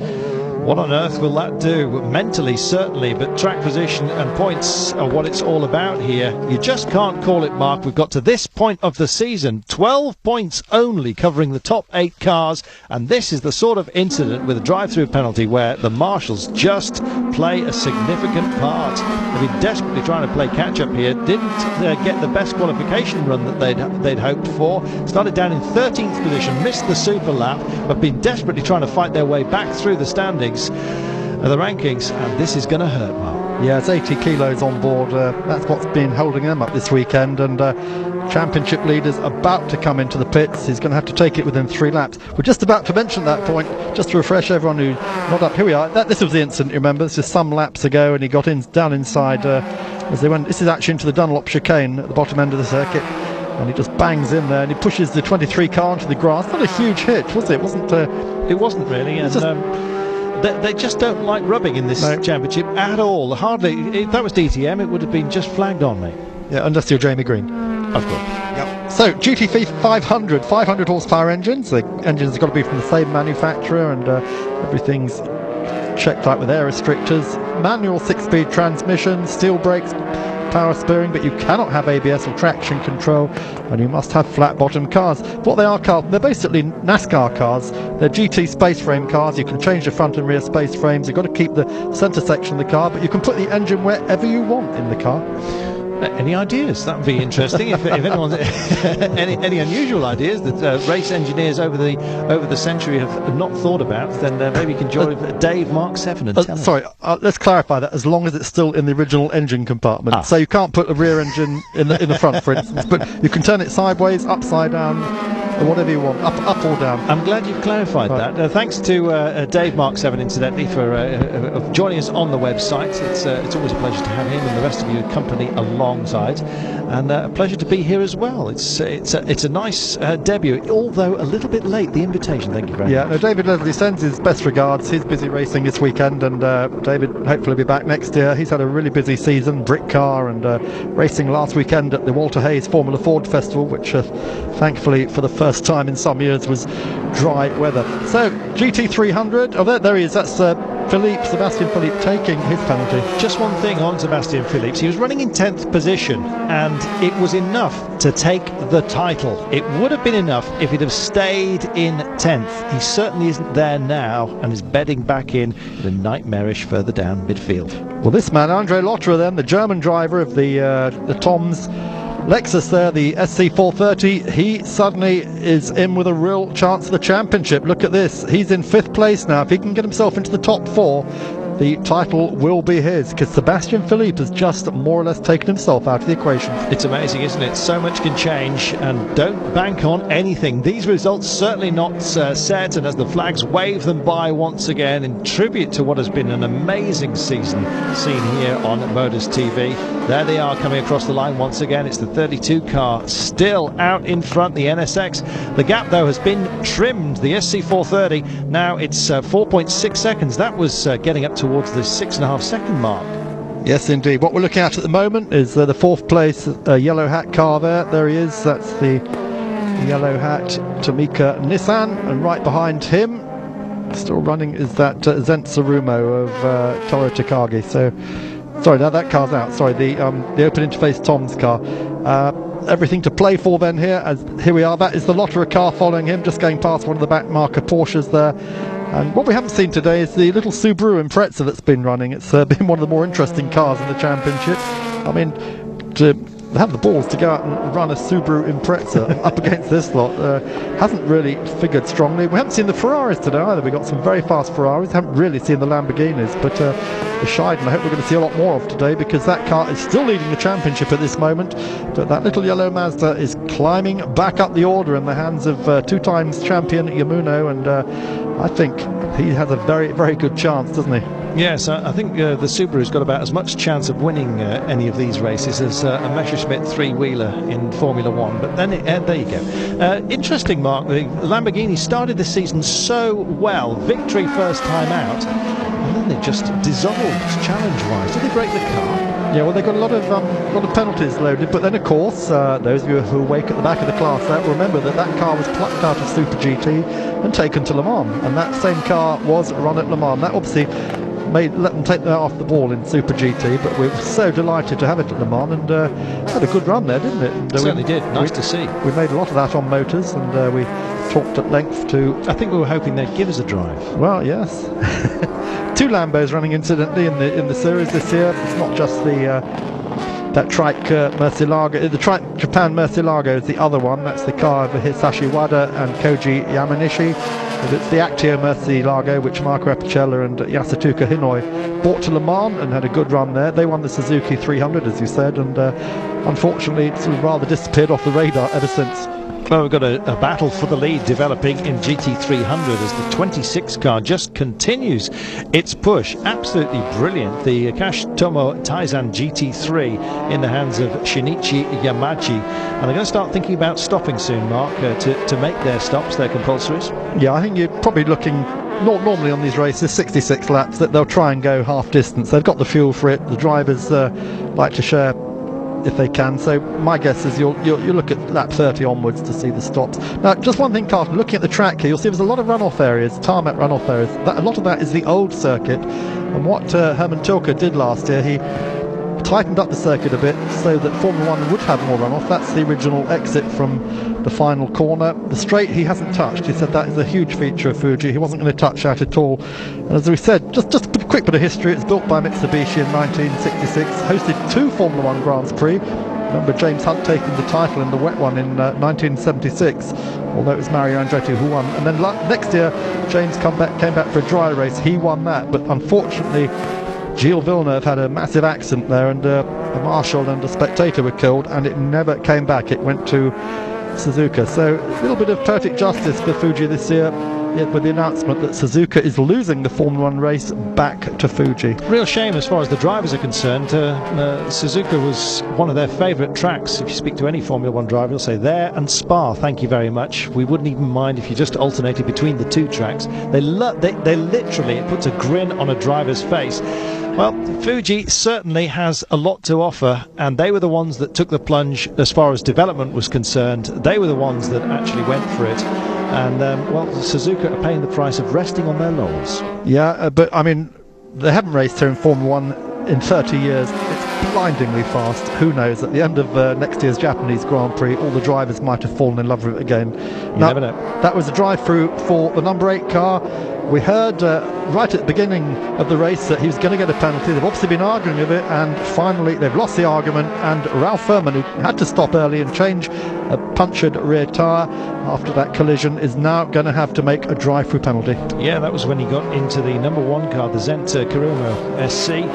What on earth will that do? Mentally, certainly, but track position and points are what it's all about here. You just can't call it, Mark. We've got to this point of the season, 12 points only covering the top 8 cars, and this is the sort of incident with a drive-through penalty where the marshals just play a significant part. They've been desperately trying to play catch-up here, didn't get the best qualification run that they'd hoped for, started down in 13th position, missed the super lap, but been desperately trying to fight their way back through the standings of the rankings, and this is going to hurt, Mark. Yeah, it's 80 kilos on board. That's what's been holding them up this weekend, and championship leaders about to come into the pits. He's going to have to take it within 3 laps. We're just about to mention that point, just to refresh everyone who's not up. Here we are. This was the incident, you remember? This is some laps ago, and he got down inside as they went. This is actually into the Dunlop chicane at the bottom end of the circuit, and he just bangs in there, and he pushes the 23 car into the grass. Not a huge hit, was it? It wasn't really, and they just don't like rubbing in this championship at all. Hardly. If that was DTM, it would have been just flagged on, mate. Yeah, unless you're Jamie Green. Of course. Yep. So, GT 500 horsepower engines. The engines have got to be from the same manufacturer, and everything's checked out with air restrictors. Manual 6-speed transmission, steel brakes, power steering, but you cannot have ABS or traction control, and you must have flat bottom cars. What they are, Carl, they're basically NASCAR cars. They're GT space frame cars. You can change the front and rear space frames. You've got to keep the centre section of the car, but you can put the engine wherever you want in the car. Any ideas? That would be interesting. if anyone's any unusual ideas that race engineers over the century have not thought about, then maybe you can join Dave Mark 7 and tell us. Sorry, let's clarify that. As long as it's still in the original engine compartment, so you can't put a rear engine in the front, for instance, but you can turn it sideways, upside down, whatever you want, up or down. I'm glad you've clarified Right. that. Thanks to Dave Mark 7, incidentally, for joining us on the website. It's always a pleasure to have him and the rest of your company alongside, and a pleasure to be here as well. It's a nice debut, although a little bit late, the invitation. Thank you very much. Yeah, no, David Leslie sends his best regards. He's busy racing this weekend, and David hopefully will be back next year. He's had a really busy season, brick car, and racing last weekend at the Walter Hayes Formula Ford Festival, which thankfully for the first time in some years was dry weather. So GT300, oh there he is, that's Sebastian Philippe taking his penalty. Just one thing on Sebastian Philippe. He was running in 10th position, and it was enough to take the title. It would have been enough if he'd have stayed in 10th. He certainly isn't there now, and is bedding back in the nightmarish further down midfield. Well, this man, Andre Lotterer, then, the German driver of the Tom's Lexus there, the SC430, he suddenly is in with a real chance of the championship. Look at this, he's in 5th place now. If he can get himself into the top 4, the title will be his, because Sebastian Philippe has just more or less taken himself out of the equation. It's amazing, isn't it? So much can change, and don't bank on anything. These results certainly not set, and as the flags wave them by once again in tribute to what has been an amazing season seen here on Modus TV, there they are coming across the line once again. It's the 32 car still out in front, the NSX. The gap though has been trimmed. The SC430, now it's 4.6 seconds. That was getting up towards the 6.5 second mark. Yes, indeed. What we're looking at the moment is the 4th place yellow hat car there. There he is. That's the yellow hat Tamika Nissan, and right behind him, still running, is that Zent Sarumo of Toro Takagi. So, sorry, now that car's out. Sorry, the open interface Tom's car. Everything to play for then here. As here we are. That is the Lotterer car following him, just going past one of the back marker Porsches there. And what we haven't seen today is the little Subaru Impreza that's been running. It's been one of the more interesting cars in the championship. I mean, to have the balls to go out and run a Subaru Impreza up against this lot hasn't really figured strongly. We haven't seen the Ferraris today either. We've got some very fast Ferraris. Haven't really seen the Lamborghinis, but the Scheiden I hope we're going to see a lot more of today, because that car is still leading the championship at this moment. But that little yellow Mazda is climbing back up the order in the hands of 2 times champion Yamuno, and I think he has a very, very good chance, doesn't he? Yes, I think the Subaru's got about as much chance of winning any of these races as a Messerschmitt three-wheeler in Formula One. But then, there you go. Interesting, Mark. The Lamborghini started the season so well, victory first time out, and then they just dissolved challenge-wise. Did they break the car? Yeah, well, they got a lot of penalties loaded, but then of course, those of you who are awake at the back of the class there remember that car was plucked out of Super GT and taken to Le Mans, and that same car was run at Le Mans. That obviously let them take that off the ball in Super GT, but we're so delighted to have it at Le Mans, and had a good run there, didn't it? And, certainly did. Nice to see. We made a lot of that on motors, and we talked at length to... I think we were hoping they'd give us a drive. Well, yes. 2 Lambos running incidentally in the series this year. It's not just that Trike Murcielago. The Trike Japan Murcielago is the other one. That's the car of Hisashi Wada and Koji Yamanishi. And it's the Actio Murcielago, which Marco Apicella and Yasutuka Hinoi brought to Le Mans and had a good run there. They won the Suzuki 300, as you said, and unfortunately it's sort of rather disappeared off the radar ever since. Well, we've got a battle for the lead developing in GT300 as the 26 car just continues its push. Absolutely brilliant. The Kashitomo Taizan GT3 in the hands of Shinichi Yamachi. And they're going to start thinking about stopping soon, Mark, to make their stops, their compulsories. Yeah, I think you're probably looking... Normally on these races, 66 laps, that they'll try and go half distance. They've got the fuel for it. The drivers like to share if they can, so my guess is you'll look at lap 30 onwards to see the stops. Now, just one thing, Carlton, looking at the track here, you'll see there's a lot of runoff areas, tarmac runoff areas. A lot of that is the old circuit, and what Hermann Tilke did last year, he tightened up the circuit a bit so that Formula 1 would have more runoff. That's the original exit from the final corner. The straight he hasn't touched. He said that is a huge feature of Fuji. He wasn't going to touch that at all. And as we said, just a quick bit of history. It's built by Mitsubishi in 1966, hosted 2 Formula 1 Grands Prix. Remember James Hunt taking the title in the wet one in 1976, although it was Mario Andretti who won. And then next year, James came back for a dry race. He won that, but unfortunately, Gilles Villeneuve had a massive accident there, and a marshal and a spectator were killed, and it never came back. It went to Suzuka. So a little bit of perfect justice for Fuji this year, with the announcement that Suzuka is losing the Formula 1 race back to Fuji. Real shame as far as the drivers are concerned. Suzuka was one of their favourite tracks. If you speak to any Formula 1 driver, he'll say there and Spa, thank you very much. We wouldn't even mind if you just alternated between the two tracks. They literally, it puts a grin on a driver's face. Well, Fuji certainly has a lot to offer, and they were the ones that took the plunge as far as development was concerned. They were the ones that actually went for it. And, well, Suzuka are paying the price of resting on their laurels. Yeah, but, I mean, they haven't raced here in Formula 1 in 30 years. It's blindingly fast. Who knows? At the end of next year's Japanese Grand Prix, all the drivers might have fallen in love with it again. You never know. That was a drive-through for the number 8 car. We heard right at the beginning of the race that he was going to get a penalty. They've obviously been arguing with it, and finally they've lost the argument, and Ralph Furman, who had to stop early and change a punctured rear tyre after that collision, is now going to have to make a drive-through penalty. Yeah, that was when he got into the number 1 car, the Zent Kirumo SC,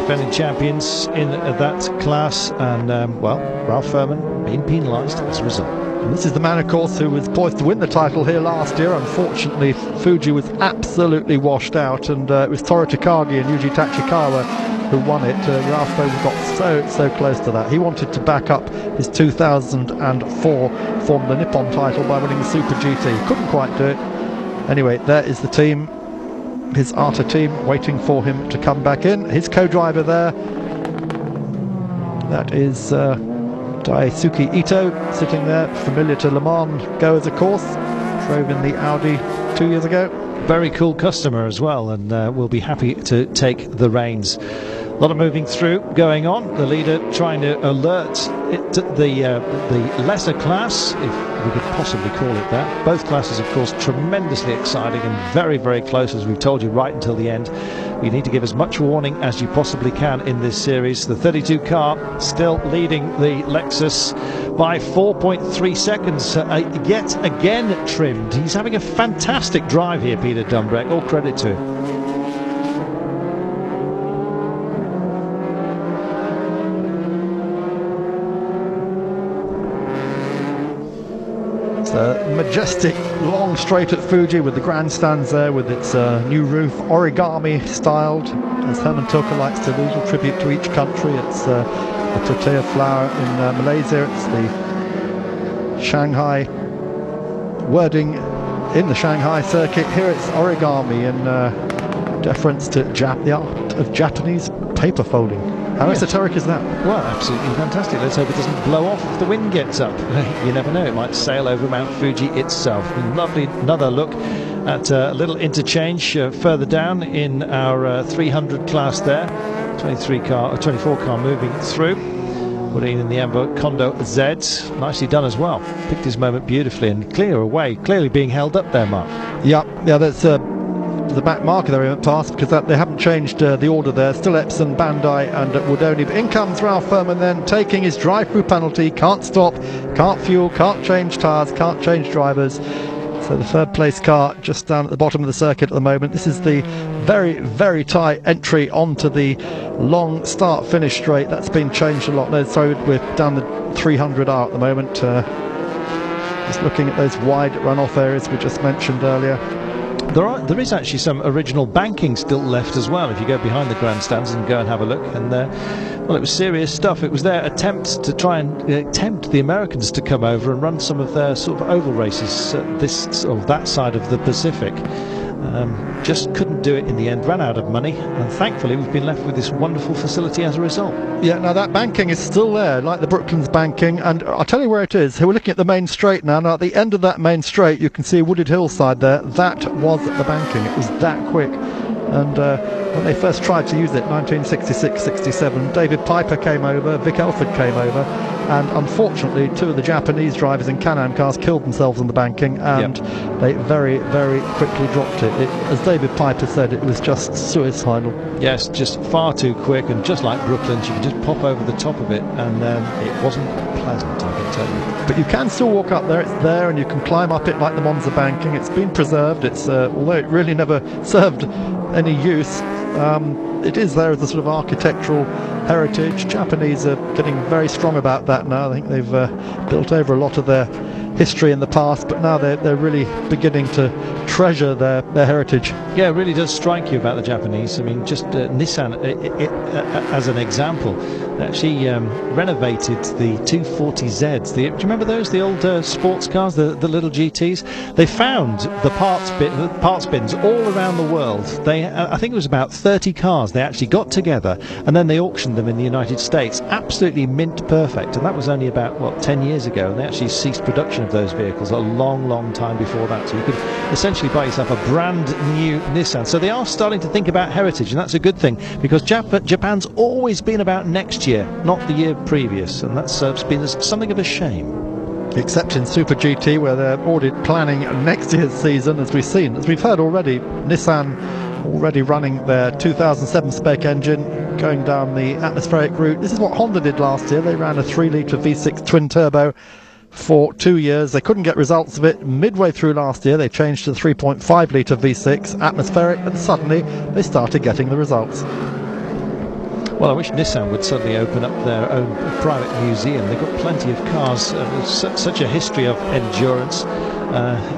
defending champions in that class, and, well, Ralph Furman being penalised as a result. And this is the man, of course, who was poised to win the title here last year. Unfortunately, Fuji was absolutely washed out, and it was Toru Takagi and Yuji Tachikawa who won it. Ralph Furman got so close to that. He wanted to back up his 2004 Formula Nippon title by winning the Super GT. Couldn't quite do it. Anyway, there is the team, his ARTA team, waiting for him to come back in. His co-driver there, that is Daisuke Ito, sitting there, familiar to Le Mans goers, of course. Drove in the Audi 2 years ago. Very cool customer as well, and will be happy to take the reins. A lot of moving through going on. The leader trying to alert the lesser class, if we could possibly call it that. Both classes, of course, tremendously exciting and very, very close, as we've told you, right until the end. You need to give as much warning as you possibly can in this series. The 32 car still leading the Lexus by 4.3 seconds, yet again trimmed. He's having a fantastic drive here, Peter Dumbreck. All credit to him. Majestic long straight at Fuji with the grandstands there, with its new roof, origami styled, as Herman Tilke likes to do, a little tribute to each country. It's the tortilla flour in Malaysia, it's the Shanghai wording in the Shanghai circuit. Here it's origami in deference to the art of Japanese paper folding. How esoteric is that? Well, absolutely fantastic. Let's hope it doesn't blow off if the wind gets up. You never know, it might sail over Mount Fuji itself. Lovely, another look at a little interchange further down in our 300 class there. 24 car moving through. Putting in the amber Kondo Z. Nicely done as well. Picked his moment beautifully and clear away. Clearly being held up there, Mark. Yeah, that's the back marker there we went past, because they haven't changed the order there. Still Epson, Bandai and Woodoni. But in comes Ralph Furman then, taking his drive-through penalty. Can't stop, can't fuel, can't change tyres, can't change drivers. So the third place car just down at the bottom of the circuit at the moment. This is the very, very tight entry onto the long start-finish straight. That's been changed a lot. So we're down the 300R at the moment. Just looking at those wide runoff areas we just mentioned earlier. There is actually some original banking still left as well, if you go behind the grandstands and go and have a look. And well, it was serious stuff. It was their attempt to try and tempt the Americans to come over and run some of their sort of oval races this or that side of the Pacific. Just couldn't do it in the end, ran out of money, and thankfully we've been left with this wonderful facility as a result. Yeah, now that banking is still there, like the Brooklands banking, and I'll tell you where it is. We're looking at the main straight now. Now at the end of that main straight you can see a wooded hillside there. That was the banking. It was that quick. And when they first tried to use it, 1966-67, David Piper came over, Vic Elford came over, and unfortunately two of the Japanese drivers in Can-Am cars killed themselves on the banking, and they very, very quickly dropped it. As David Piper said, it was just suicidal. Yes, just far too quick, and just like Brooklands, you could just pop over the top of it, and it wasn't pleasant, I can tell you. But you can still walk up there, it's there, and you can climb up it like the Monza banking. It's been preserved. It's although it really never served any use, it is there as a sort of architectural heritage. Japanese are getting very strong about that now. I think they've built over a lot of their history in the past, but now they're really beginning to treasure their heritage. Yeah, it really does strike you about the Japanese. I mean, just Nissan, as an example, actually renovated the 240Zs. Do you remember those, the old sports cars, the little GTs? They found the parts bins all around the world. I think it was about 30 cars they actually got together, and then they auctioned them in the United States. Absolutely mint perfect, and that was only about 10 years ago, and they actually ceased production of those vehicles a long time before that. So you could essentially buy yourself a brand new Nissan. So they are starting to think about heritage, and that's a good thing, because Japan's always been about next year, not the year previous, and that's been something of a shame. Except in Super GT, where they're already planning next year's season, as we've heard already. Nissan already running their 2007 spec engine, going down the atmospheric route. This is what Honda did last year. They ran a 3-litre V6 twin turbo for 2 years. They couldn't get results of it. Midway through last year, they changed to the 3.5-litre V6 atmospheric, and suddenly they started getting the results. Well, I wish Nissan would suddenly open up their own private museum. They've got plenty of cars, such a history of endurance.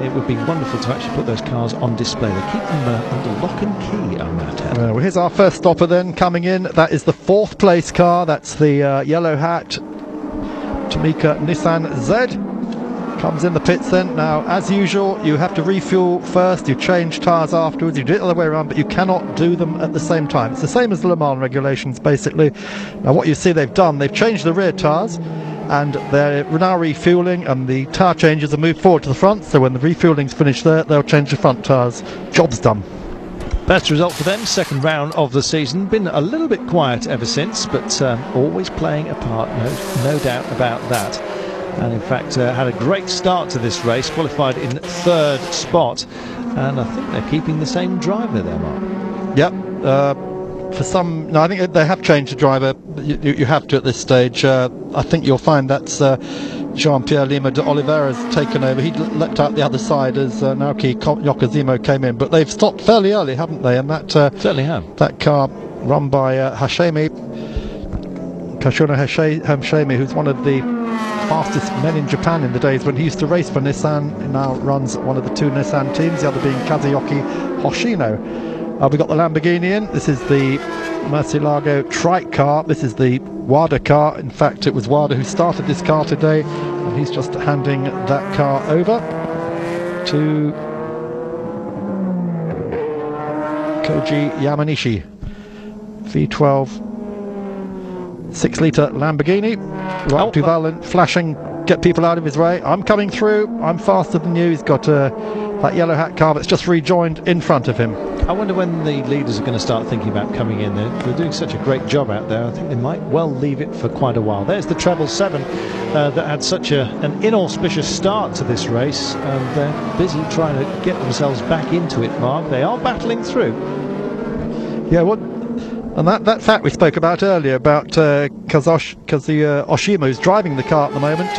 It would be wonderful to actually put those cars on display. They keep them under lock and key, I might add. Well, here's our first stopper then coming in. That is the 4th place car. That's the yellow hat Tamika Nissan Z. Comes in the pits then. Now, as usual, you have to refuel first, you change tyres afterwards, you do it the other way around, but you cannot do them at the same time. It's the same as the Le Mans regulations, basically. Now, what you see they've done, they've changed the rear tyres, and they're now refueling, and the tyre changes are moved forward to the front, so when the refueling's finished there, they'll change the front tyres. Job's done. Best result for them, second round of the season. Been a little bit quiet ever since, but always playing a part, no doubt about that. And in fact had a great start to this race, qualified in 3rd spot, and I think they're keeping the same driver there, Mark. Yep. No, I think they have changed the driver. You have to at this stage. I think you'll find that's Jean-Pierre Lima de Oliveira has taken over. He leapt out the other side as Naoki Yokozimo came in, but they've stopped fairly early, haven't they? And that certainly have. That car run by Kashuna Hashemi, who's one of the fastest men in Japan in the days when he used to race for Nissan. He now runs one of the 2 Nissan teams, the other being Kazuyoki Hoshino. We've got the Lamborghini in. This is the Murcielago trike car. This is the WADA car. In fact, it was WADA who started this car today, and he's just handing that car over to Koji Yamanishi. V12 6-litre Lamborghini. Right, Duval flashing, get people out of his way. I'm coming through. I'm faster than you. He's got that yellow hat car that's just rejoined in front of him. I wonder when the leaders are going to start thinking about coming in. They're doing such a great job out there. I think they might well leave it for quite a while. There's the treble 7 that had such an inauspicious start to this race, and they're busy trying to get themselves back into it, Mark. They are battling through. Yeah, and that fact we spoke about earlier about Kazuya Oshima, who's driving the car at the moment,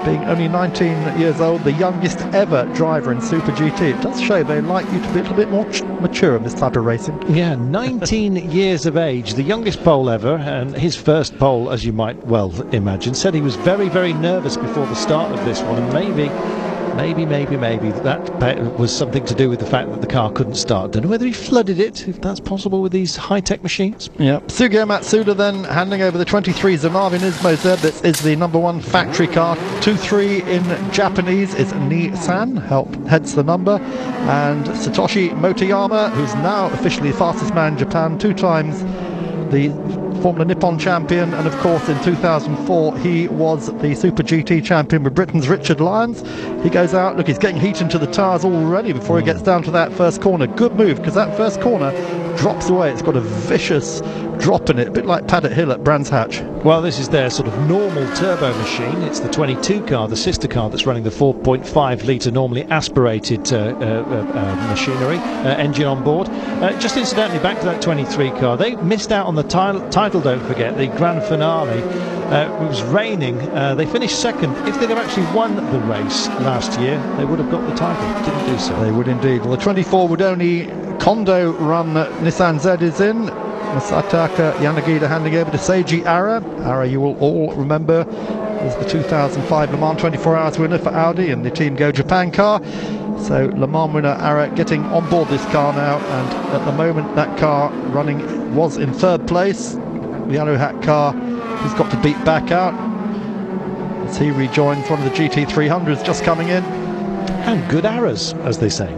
being only 19 years old, the youngest ever driver in Super GT. It does show they like you to be a little bit more mature in this type of racing. Yeah, 19 years of age, the youngest pole ever, and his first pole, as you might well imagine. Said he was very nervous before the start of this one, and maybe that was something to do with the fact that the car couldn't start. Don't know whether he flooded it, if that's possible with these high-tech machines. Yeah, Sugio Matsuda then handing over the 23 Zamarin Nismo Z. This is the #1 factory car. 2-3 in Japanese is Nissan, hence the number. And Satoshi Motoyama, who's now officially the fastest man in Japan, 2 times the Formula Nippon champion, and of course in 2004 he was the Super GT champion with Britain's Richard Lyons. He goes out, look, he's getting heat into the tyres already before he gets down to that first corner. Good move, because that first corner drops away. It's got a vicious drop in it, a bit like Paddock Hill at Brands Hatch. Well, this is their sort of normal turbo machine. It's the 22 car, the sister car, that's running the 4.5 litre normally aspirated machinery engine on board. Just incidentally, back to that 23 car, they missed out on the title, don't forget, the grand finale. It was raining. They finished second. If they'd have actually won the race last year, they would have got the title. Didn't do so. They would indeed. Well, the 24 would only Kondo run Nissan Z is in. Masataka Yanagida handing over to Seiji Ara. Ara, you will all remember, was the 2005 Le Mans 24 Hours winner for Audi and the Team Go Japan car. So Le Mans winner Ara getting on board this car now, and at the moment that car running was in third place. The yellow hat car has got to beat back out as he rejoins one of the GT300s just coming in. And good arrows, as they say.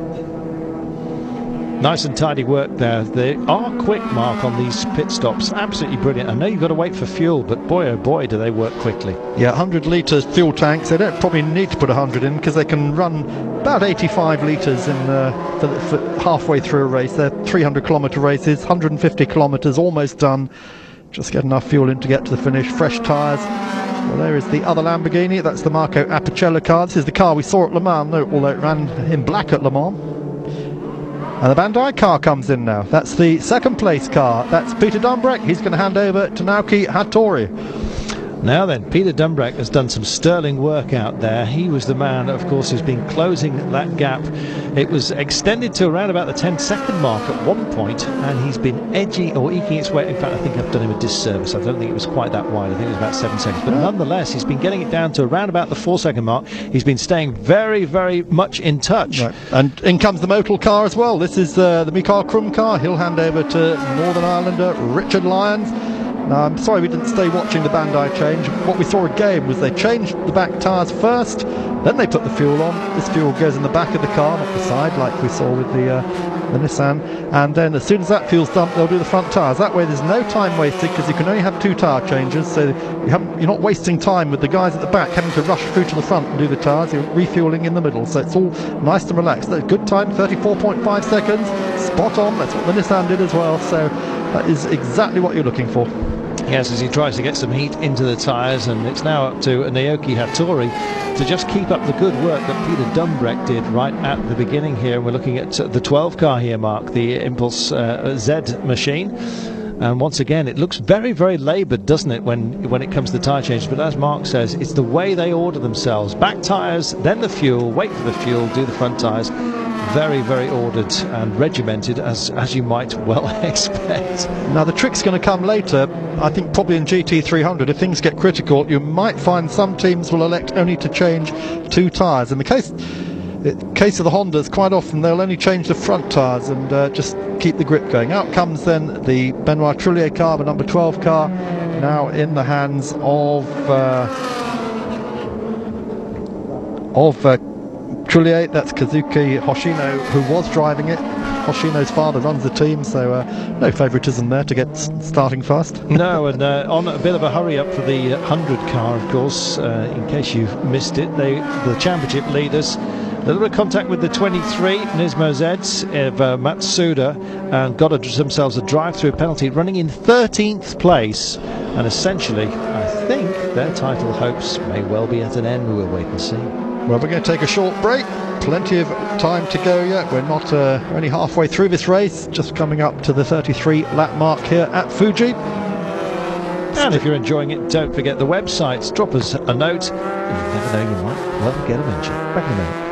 Nice and tidy work there. They are quick, Mark, on these pit stops. Absolutely brilliant. I know you've got to wait for fuel, but boy, oh boy, do they work quickly. Yeah, 100 litres fuel tanks. They don't probably need to put 100 in because they can run about 85 litres in for halfway through a race. They're 300-kilometre races, 150 kilometres, almost done. Just get enough fuel in to get to the finish. Fresh tyres. Well, there is the other Lamborghini. That's the Marco Apicella car. This is the car we saw at Le Mans, although it ran in black at Le Mans. And the Bandai car comes in now. That's the second place car. That's Peter Dumbreck. He's going to hand over to Naoki Hattori. Now then, Peter Dumbreck has done some sterling work out there. He was the man, of course, who's been closing that gap. It was extended to around about the 10-second mark at one point, and he's been edgy or eking its way. In fact, I think I've done him a disservice. I don't think it was quite that wide. I think it was about 7 seconds. But nonetheless, he's been getting it down to around about the 4-second mark. He's been staying very, very much in touch. Right. And in comes the Motul car as well. This is the Mikael Krum car. He'll hand over to Northern Irelander Richard Lyons. Now, I'm sorry we didn't stay watching the Bandai change. What we saw again was they changed the back tyres first, then they put the fuel on. This fuel goes in the back of the car, not the side, like we saw with the Nissan. And then as soon as that fuel's dumped, they'll do the front tyres. That way there's no time wasted because you can only have 2 tyre changes, so you're not wasting time with the guys at the back having to rush through to the front and do the tyres. You're refuelling in the middle, so it's all nice and relaxed. Good time, 34.5 seconds, spot on. That's what the Nissan did as well, so that is exactly what you're looking for. Yes, as he tries to get some heat into the tyres, and it's now up to Naoki Hattori to just keep up the good work that Peter Dumbreck did right at the beginning here. We're looking at the 12 car here, Mark, the Impulse Z machine. And once again, it looks very, very laboured, doesn't it, when it comes to the tyre changes? But as Mark says, it's the way they order themselves. Back tyres, then the fuel, wait for the fuel, do the front tyres. Very, very ordered and regimented, as you might well expect. Now the trick's going to come later. I think probably in GT300, if things get critical, you might find some teams will elect only to change 2 tyres. In the case of the Hondas, quite often they'll only change the front tyres and just keep the grip going. Out comes then the Benoit Trullier car, the number 12 car, now in the hands of Trullier. That's Kazuki Hoshino, who was driving it. Hoshino's father runs the team, so no favouritism there to get starting fast. No, and on a bit of a hurry up for the 100 car, of course, in case you've missed it, the championship leaders, a little bit of contact with the 23 Nismo Zeds of Matsuda, and got themselves a drive-through penalty, running in 13th place, and essentially, I think their title hopes may well be at an end. We'll wait and see. Well, we're going to take a short break. Plenty of time to go yet. We're not only halfway through this race, just coming up to the 33 lap mark here at Fuji. And if you're enjoying it, don't forget the websites. Drop us a note. You never know, you might well get a mention. Back in a minute.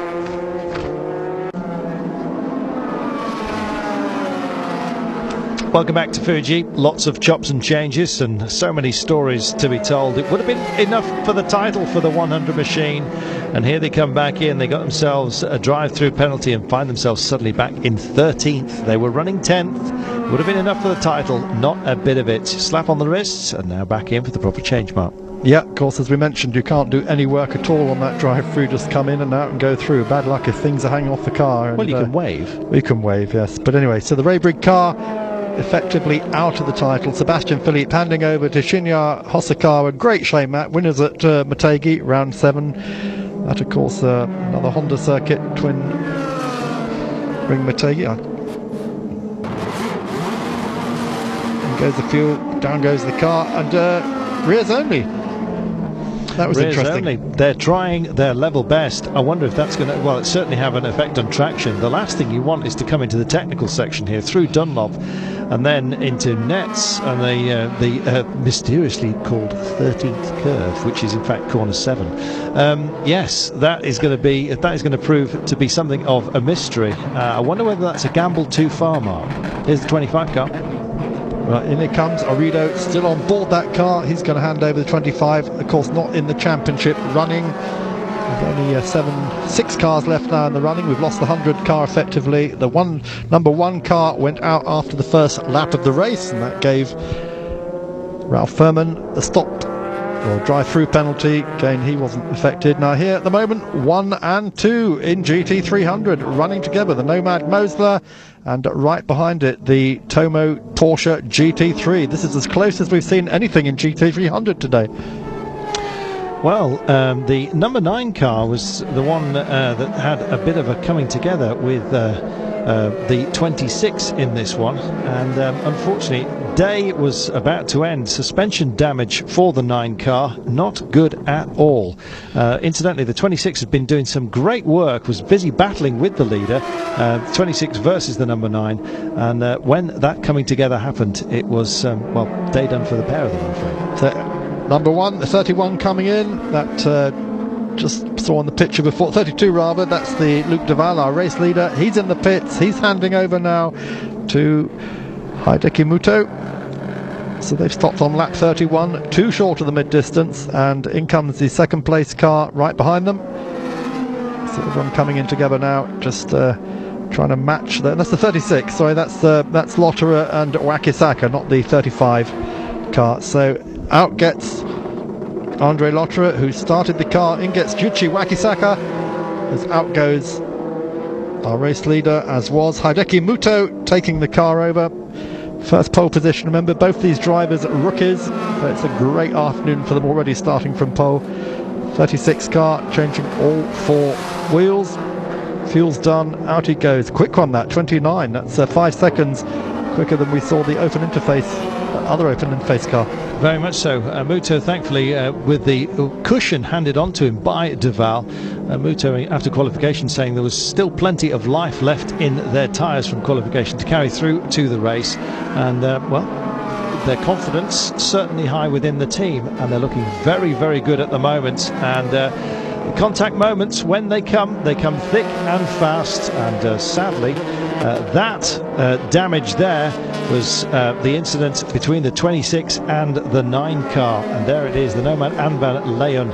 Welcome back to Fuji. Lots of chops and changes and so many stories to be told. It would have been enough for the title for the 100 machine, and here they come back in. They got themselves a drive-through penalty and find themselves suddenly back in 13th. They were running 10th. Would have been enough for the title. Not a bit of it. Slap on the wrists, and now back in for the proper change mark. Yeah, of course, as we mentioned, you can't do any work at all on that drive-through. Just come in and out and go through. Bad luck if things are hanging off the car. Well, you can wave. We can wave, yes. But anyway, so the Raybrigg car effectively out of the title. Sebastian Philippe handing over to Shinya Hosokawa. Great shame, Matt. Winners at Motegi, round 7. That, of course, another Honda circuit twin ring Motegi. In goes the fuel, down goes the car, and rears only. That was rears interesting. Only. They're trying their level best. I wonder if that's going to, well, it certainly have an effect on traction. The last thing you want is to come into the technical section here through Dunlop and then into nets and the mysteriously called 13th curve, which is in fact corner 7. Yes, that is going to prove to be something of a mystery. I wonder whether that's a gamble too far, Mark. Here's the 25 car. Right, in it comes Arido, still on board that car. He's going to hand over the 25. Of course, not in the championship running. There's only 6 cars left now in the running. We've lost the 100 car effectively. The number 1 car went out after the first lap of the race, and that gave Ralph Furman the stop or drive-through penalty. Again, he wasn't affected. Now here at the moment, 1 and 2 in GT300 running together. The Nomad Mosler, and right behind it, the Tomo Porsche GT3. This is as close as we've seen anything in GT300 today. Well, the number 9 car was the one that had a bit of a coming together with the 26 in this one, and unfortunately day was about to end. Suspension damage for the 9 car, not good at all. Incidentally, the 26 has been doing some great work, was busy battling with the leader, 26 versus the number 9, and when that coming together happened, it was well, day done for the pair of them, I'm afraid. So, number 1, the 31 coming in, that just saw on the picture before, 32 rather, that's the Luc Duval, our race leader. He's in the pits, he's handing over now to Hideki Muto. So they've stopped on lap 31, too short of the mid-distance, and in comes the second place car right behind them. So everyone coming in together now, just trying to match that's the 36, sorry, that's Lotterer and Wakisaka, not the 35 car. So out gets Andre Lotterer, who started the car. In gets Juichi Wakisaka, as out goes our race leader, as was Hideki Muto, taking the car over. First pole position, remember, both these drivers are rookies, so it's a great afternoon for them already, starting from pole. 36 car, changing all 4 wheels. Fuel's done, out he goes. Quick on that, 29, that's 5 seconds quicker than we saw the open interface, other open interface car. Very much so. Muto, thankfully, with the cushion handed on to him by Duval. Muto, after qualification, saying there was still plenty of life left in their tyres from qualification to carry through to the race. And, well, their confidence certainly high within the team, and they're looking very, very good at the moment. And contact moments, when they come thick and fast. And sadly, that damage there was the incident between the 26 and the 9 car, and there it is, the Nomad Anvan Leon.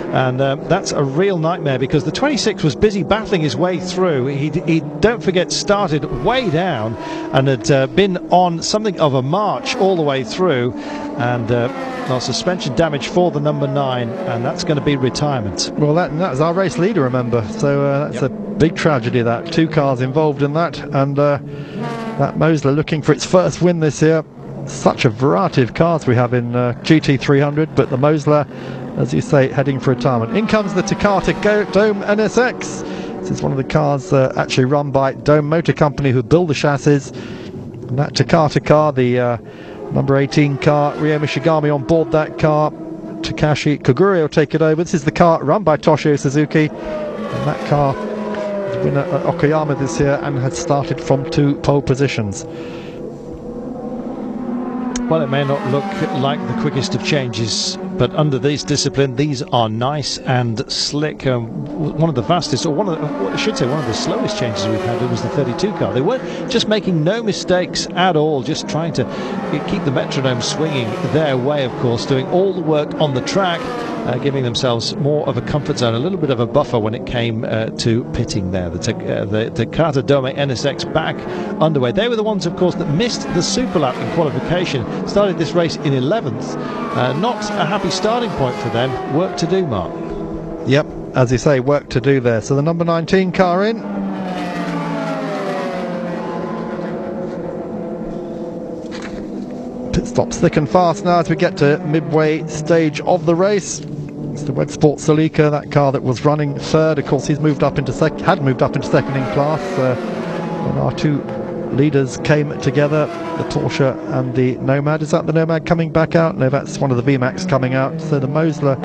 And that's a real nightmare, because the 26 was busy battling his way through. He don't forget, started way down and had been on something of a march all the way through, and well, suspension damage for the number 9, and that's going to be retirement. Well, that was our race leader, remember, so that's a big tragedy, that 2 cars involved in that. And that Mosler looking for its first win this year. Such a variety of cars we have in GT300, but the Mosler, as you say, heading for retirement. In comes the Takata Dome NSX. This is one of the cars actually run by Dome Motor Company, who build the chassis. And that Takata car, the number 18 car, Ryo Mishigami on board that car. Takashi Kogure will take it over. This is the car run by Toshio Suzuki, and that car is winner at Okayama this year and had started from 2 pole positions. Well, it may not look like the quickest of changes, but under this discipline, these are nice and slick. One of the fastest, or I should say one of the slowest changes we've had was the 32 car. They weren't just making no mistakes at all, just trying to keep the metronome swinging their way, of course, doing all the work on the track, giving themselves more of a comfort zone, a little bit of a buffer when it came to pitting there. The Takata Dome NSX back underway. They were the ones, of course, that missed the super lap in qualification, started this race in 11th. Not a happy starting point for them. Work to do, Mark. Yep, as you say, work to do there. So the number 19 car in. Pit stops thick and fast now as we get to midway stage of the race. It's the Wed Sport Celica, that car that was running 3rd. Of course, he's moved up into had moved up into 2nd in class when our 2 leaders came together, the Porsche and the Nomad. Is that the Nomad coming back out? No, that's one of the VMAX coming out. So the Mosler,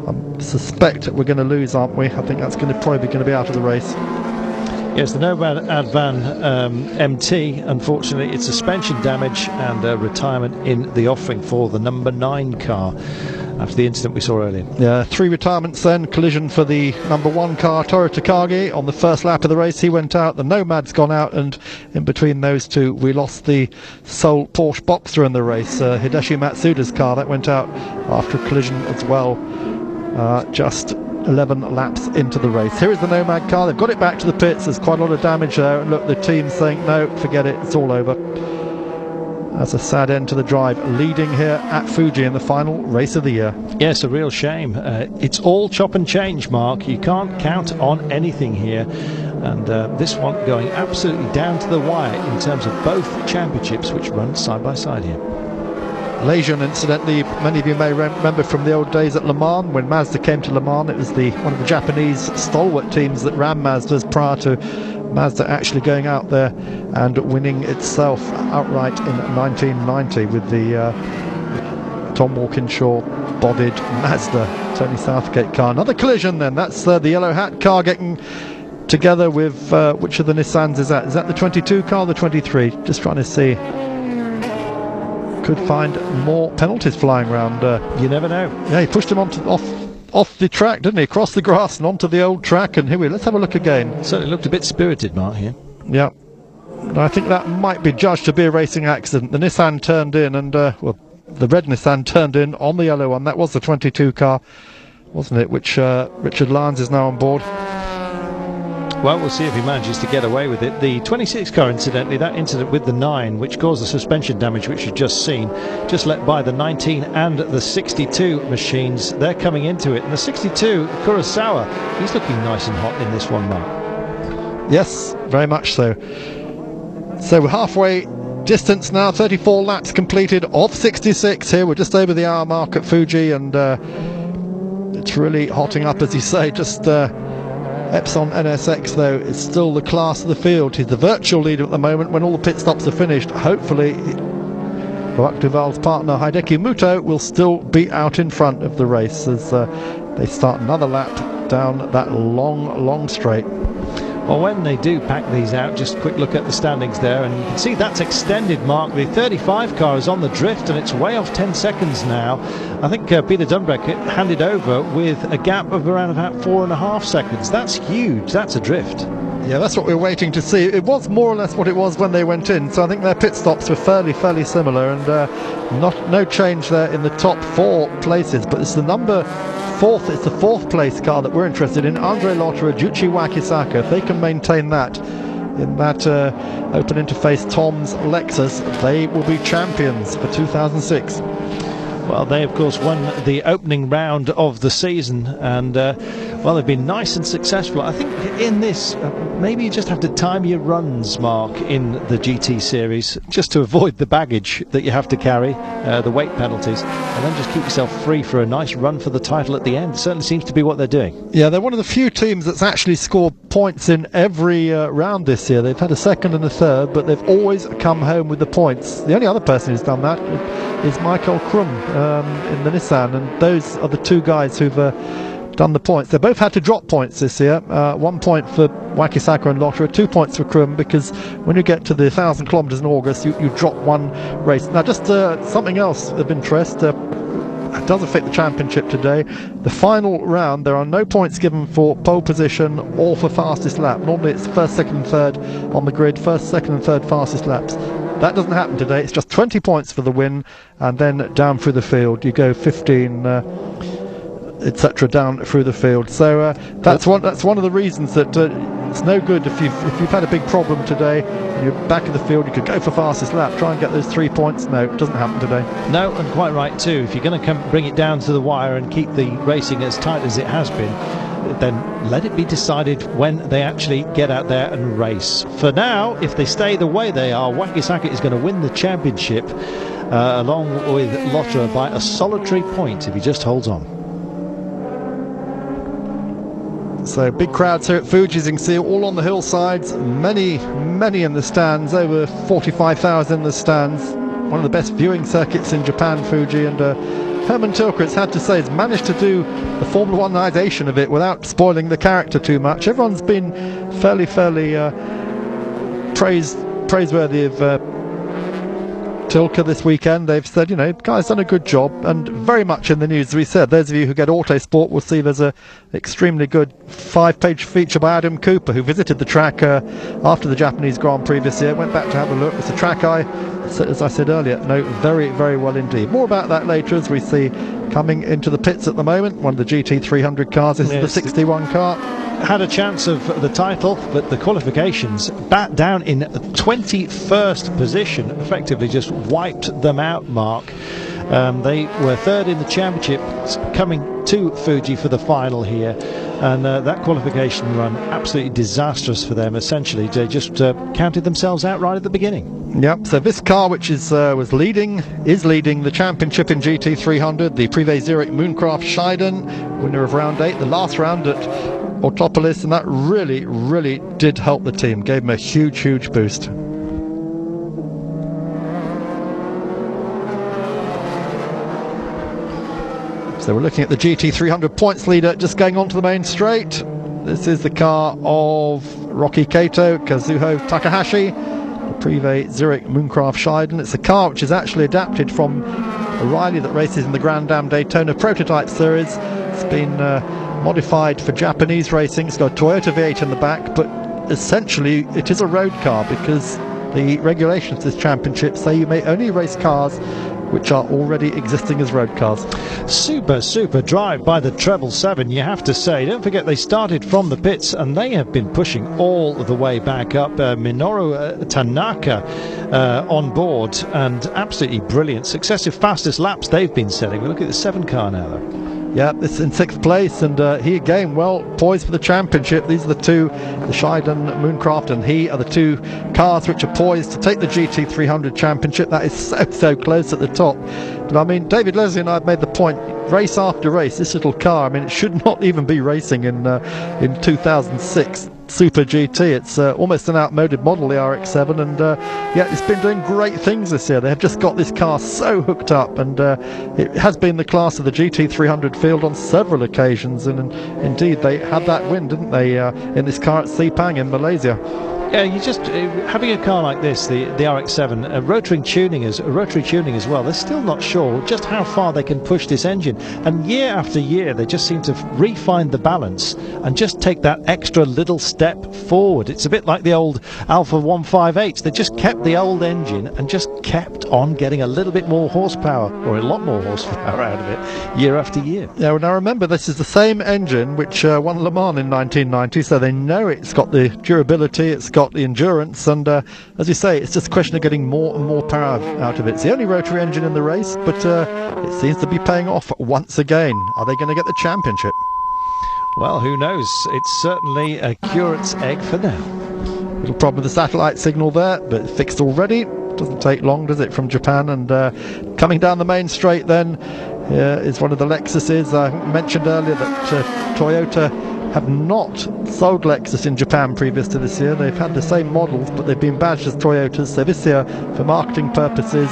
I suspect we're going to lose, aren't we? I think that's probably going to be out of the race. Yes, the Nomad Advan MT, unfortunately, it's suspension damage and retirement in the offing for the number 9 car. after the incident we saw earlier. Yeah, 3 retirements then. Collision for the number 1 car, Toru Takagi, on the first lap of the race. He went out, the Nomad's gone out, and in between those two we lost the sole Porsche Boxer in the race, Hideshi Matsuda's car. That went out after a collision as well, just 11 laps into the race. Here is the Nomad car. They've got it back to the pits. There's quite a lot of damage there, and look, the team's saying no, forget it, it's all over. That's a sad end to the drive, leading here at Fuji in the final race of the year. Yes, a real shame. It's all chop and change, Mark. You can't count on anything here. And this one going absolutely down to the wire in terms of both championships, which run side by side here. Lejeune, incidentally, many of you may remember from the old days at Le Mans, when Mazda came to Le Mans. It was one of the Japanese stalwart teams that ran Mazdas prior to Mazda actually going out there and winning itself outright in 1990 with the Tom Walkinshaw bodied Mazda Tony Southgate car. Another collision then. That's the yellow hat car getting together with which of the Nissans is that? Is that the 22 car or the 23? Just trying to see. Could find more penalties flying around. You never know. Yeah, he pushed him off the track, didn't he? Across the grass and onto the old track. And here let's have a look again. Certainly looked a bit spirited, Mark, here. Yeah. I think that might be judged to be a racing accident. The Nissan turned in, and well, the red Nissan turned in on the yellow one. That was the 22 car, wasn't it? Which Richard Lyons is now on board. Well, we'll see if he manages to get away with it. The 26 car, incidentally, that incident with the 9, which caused the suspension damage which you've just seen, just let by the 19 and the 62 machines. They're coming into it. And the 62, Kurosawa, he's looking nice and hot in this one, Mark. Yes, very much so. So we're halfway distance now, 34 laps completed of 66 here. We're just over the hour mark at Fuji, and it's really hotting up, as you say. Just Epson NSX, though, is still the class of the field. He's the virtual leader at the moment. When all the pit stops are finished, hopefully Barack Duval's partner Hideki Muto will still be out in front of the race as they start another lap down that long straight. Well, when they do pack these out, just a quick look at the standings there, and you can see that's extended, Mark. The 35 car is on the drift, and it's way off 10 seconds now. I think Peter Dunbeck handed over with a gap of around about 4.5 seconds. That's huge. That's a drift. Yeah, that's what we're waiting to see. It was more or less what it was when they went in, so I think their pit stops were fairly similar, and no change there in the top 4 places. But it's the fourth place car that we're interested in. Andre Lotterer, Juichi Wakisaka. If they can maintain that in that open interface Tom's Lexus, they will be champions for 2006. Well, they of course won the opening round of the season, and well, they've been nice and successful. I think in this, maybe you just have to time your runs, Mark, in the GT series, just to avoid the baggage that you have to carry, the weight penalties, and then just keep yourself free for a nice run for the title at the end. It certainly seems to be what they're doing. Yeah, they're one of the few teams that's actually scored points in every round this year. They've had a second and a third, but they've always come home with the points. The only other person who's done that is Michael Krum in the Nissan, and those are the two guys who've done the points. They both had to drop points this year. 1 point for Wakisaka and Lotterer, 2 points for Krum, because when you get to the 1,000 kilometres in August, you drop one race. Now, just something else of interest. It does affect the championship today. The final round, there are no points given for pole position or for fastest lap. Normally it's first, second and third on the grid, first, second and third fastest laps. That doesn't happen today. It's just 20 points for the win, and then down through the field you go 15 etc. down through the field. So that's one of the reasons that it's no good if you've had a big problem today and you're back in the field. You could go for fastest lap, try and get those 3 points. No, it doesn't happen today. No, and quite right too. If you're going to bring it down to the wire and keep the racing as tight as it has been, then let it be decided when they actually get out there and race. For now, if they stay the way they are, Wakisaka is going to win the championship along with Lotterer by a solitary point if he just holds on. So big crowds here at Fuji, as you can see, all on the hillsides, many in the stands, over 45,000 in the stands. One of the best viewing circuits in Japan, Fuji, and Herman Tilke, it's had to say, has managed to do the Formula One-isation of it without spoiling the character too much. Everyone's been fairly praiseworthy of Tilke this weekend. They've said, you know, guy's done a good job, and very much in the news, as we said. Those of you who get Autosport will see there's a extremely good 5-page feature by Adam Cooper, who visited the track after the Japanese Grand Prix this year, went back to have a look. It's a track as I said earlier, know very, very well indeed. More about that later as we see coming into the pits at the moment, one of the GT300 cars. This is the 61 car. Had a chance of the title, but the qualifications back down in 21st position, effectively just wiped them out, Mark. They were third in the championship, coming to Fuji for the final here, and that qualification run absolutely disastrous for them. Essentially, they just counted themselves out right at the beginning. Yep. So this car, which is leading the championship in GT300, the Privé Zurich Moonkraft Scheiden, winner of round 8, the last round at Autopolis, and that really, really did help the team, gave them a huge boost. So we're looking at the GT300 points leader just going onto the main straight. This is the car of Rocky Kato, Kazuho Takahashi, the Privé Zurich Moonkraft Scheiden. It's a car which is actually adapted from a Riley that races in the Grand Am Daytona Prototype Series. It's been modified for Japanese racing. It's got a Toyota V8 in the back, but essentially it is a road car because the regulations of this championship say you may only race cars which are already existing as road cars. Super drive by the treble 7, you have to say. Don't forget they started from the pits and they have been pushing all the way back up. Minoru Tanaka on board, and absolutely brilliant. Successive fastest laps they've been setting. We look at the 7 car now though. Yeah, it's in 6th place, and he again well poised for the championship. These are the two, the Scheiden, Moonkraft and he are the two cars which are poised to take the GT300 championship. That is so close at the top. But I mean, David Leslie and I have made the point, race after race, this little car, I mean, it should not even be racing in 2006 Super GT. It's almost an outmoded model, the RX-7, and yeah, it's been doing great things this year. They have just got this car so hooked up, and it has been the class of the GT300 field on several occasions, and indeed they had that win, didn't they, in this car at Sepang in Malaysia. Yeah, you just having a car like this, the RX-7, rotary tuning as well. They're still not sure just how far they can push this engine, and year after year they just seem to refine the balance and just take that extra little step forward. It's a bit like the old Alpha 158s. They just kept the old engine and just kept on getting a little bit more horsepower, or a lot more horsepower out of it year after year. Yeah, well, now remember, this is the same engine which won Le Mans in 1990, so they know it's got the durability, it's got the endurance, and as you say, it's just a question of getting more and more power out of it. It's the only rotary engine in the race, but it seems to be paying off once again. Are they going to get the championship? Well, who knows? It's certainly a curate's egg for now. Little problem with the satellite signal there, but fixed already. Doesn't take long, does it, from Japan? And coming down the main straight then is one of the Lexuses. I mentioned earlier that Toyota have not sold Lexus in Japan previous to this year. They've had the same models, but they've been badged as Toyotas. So this year, for marketing purposes,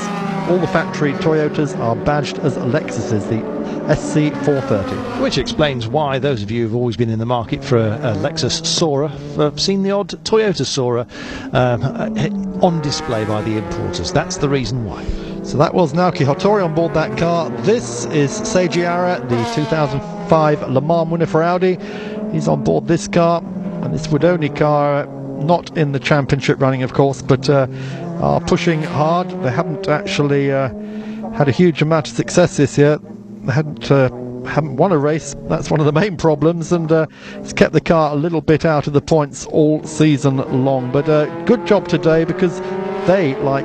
all the factory Toyotas are badged as Lexuses, the SC430. Which explains why those of you who've always been in the market for a Lexus Sora have seen the odd Toyota Sora on display by the importers. That's the reason why. So that was Naoki Hattori on board that car. This is Seiji Ara, the 2005 Le Mans winner for Audi. He's on board this car, and this Woodoni car, not in the championship running of course, but are pushing hard. They haven't actually had a huge amount of success this year. They haven't won a race. That's one of the main problems, and it's kept the car a little bit out of the points all season long. But good job today, because they, like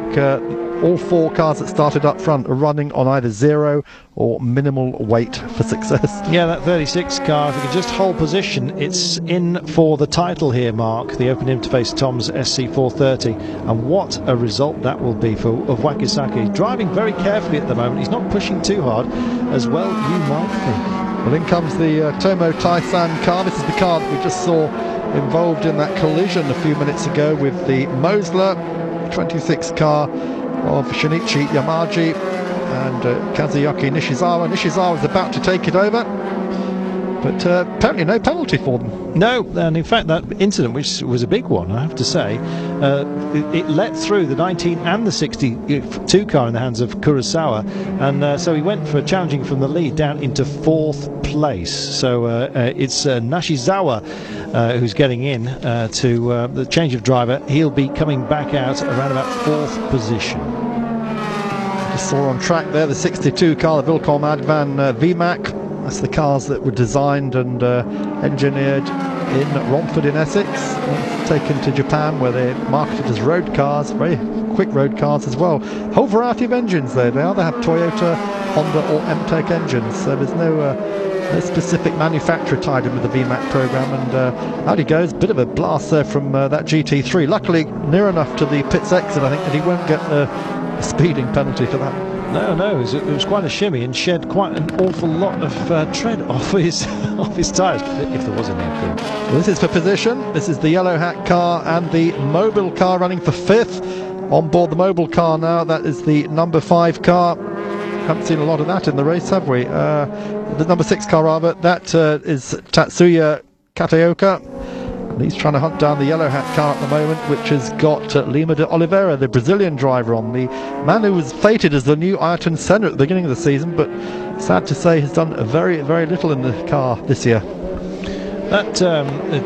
all 4 cars that started up front, are running on either zero or minimal weight for success. Yeah, that 36 car, if it can just hold position, it's in for the title here, Mark. The open interface Tom's SC430, and what a result that will be for Wakisaki. He's driving very carefully at the moment. He's not pushing too hard, as well you might think. Well, in comes the Tomo Taisan car. This is the car that we just saw involved in that collision a few minutes ago with the Mosler 26 car of Shinichi Yamaji and Kazuyuki Nishizawa. Nishizawa is about to take it over. But apparently no penalty for them. No, and in fact that incident, which was a big one, I have to say, it let through the 19 and the 62 car in the hands of Kurosawa, and so he went for challenging from the lead down into 4th place. So it's Nashizawa who's getting in to the change of driver. He'll be coming back out around about 4th position. Just saw on track there the 62 car, the Vilcom Advan VMAC. That's the cars that were designed and engineered in Romford in Essex, taken to Japan where they're marketed as road cars, very quick road cars as well. Whole variety of engines though. They either have Toyota, Honda or M-Tech engines, so there's no specific manufacturer tied in with the VMAC program, and out he goes. Bit of a blast there from that GT3, luckily near enough to the pits exit I think that he won't get a speeding penalty for that. No, it was quite a shimmy and shed quite an awful lot of tread off his tyres, if there was any. Well, this is for position. This is the yellow hat car and the mobile car running for 5th. On board the mobile car now, that is the number 5 car. Haven't seen a lot of that in the race, have we? The number 6 car rather, that is Tatsuya Kataoka. And he's trying to hunt down the yellow hat car at the moment, which has got Lima de Oliveira, the Brazilian driver, on. The man who was fated as the new Ayrton Senna at the beginning of the season, but sad to say has done very, very little in the car this year. That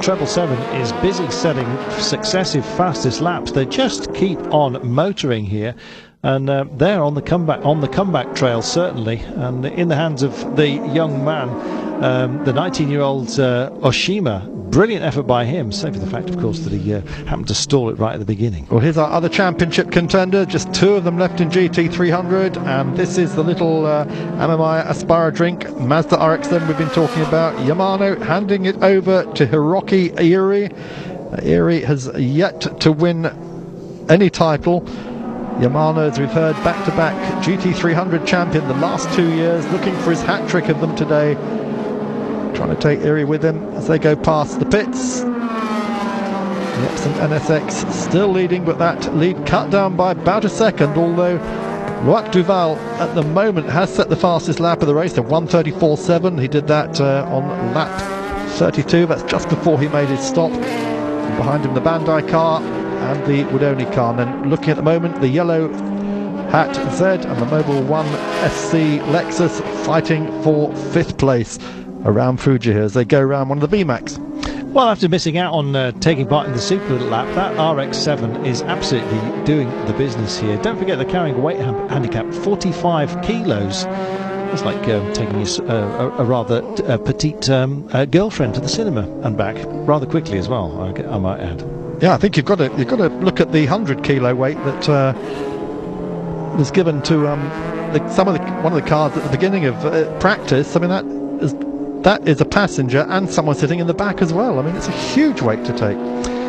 treble 7 is busy setting successive fastest laps. They just keep on motoring here, and they're on the comeback trail certainly, and in the hands of the young man, the 19-year-old Oshima. Brilliant effort by him, save for the fact, of course, that he happened to stall it right at the beginning. Well, here's our other championship contender, just 2 of them left in GT300, and this is the little MMI Aspara drink, Mazda RX-7 we've been talking about. Yamano handing it over to Hiroki Irie. Irie has yet to win any title. Yamano, as we've heard, back-to-back GT300 champion the last 2 years, looking for his hat-trick of them today. Trying to take Irie with him as they go past the pits. Yep, some NSX still leading, but that lead cut down by about a second, although Loic Duval at the moment has set the fastest lap of the race, a 1:34.7. He did that on lap 32. That's just before he made his stop. And behind him the Bandai car and the Woodoney car. And then looking at the moment, the yellow hat Z and the Mobile 1 SC Lexus fighting for 5th place around Fuji here as they go around one of the VMACs. Well, after missing out on taking part in the Super Lap, that RX-7 is absolutely doing the business here. Don't forget they're carrying a weight handicap 45 kilos. It's like taking a rather petite girlfriend to the cinema and back rather quickly as well, I might add. Yeah, I think you've got to look at the 100 kilo weight that was given to one of the cars at the beginning of practice. I mean, that is a passenger and someone sitting in the back as well. I mean, it's a huge weight to take.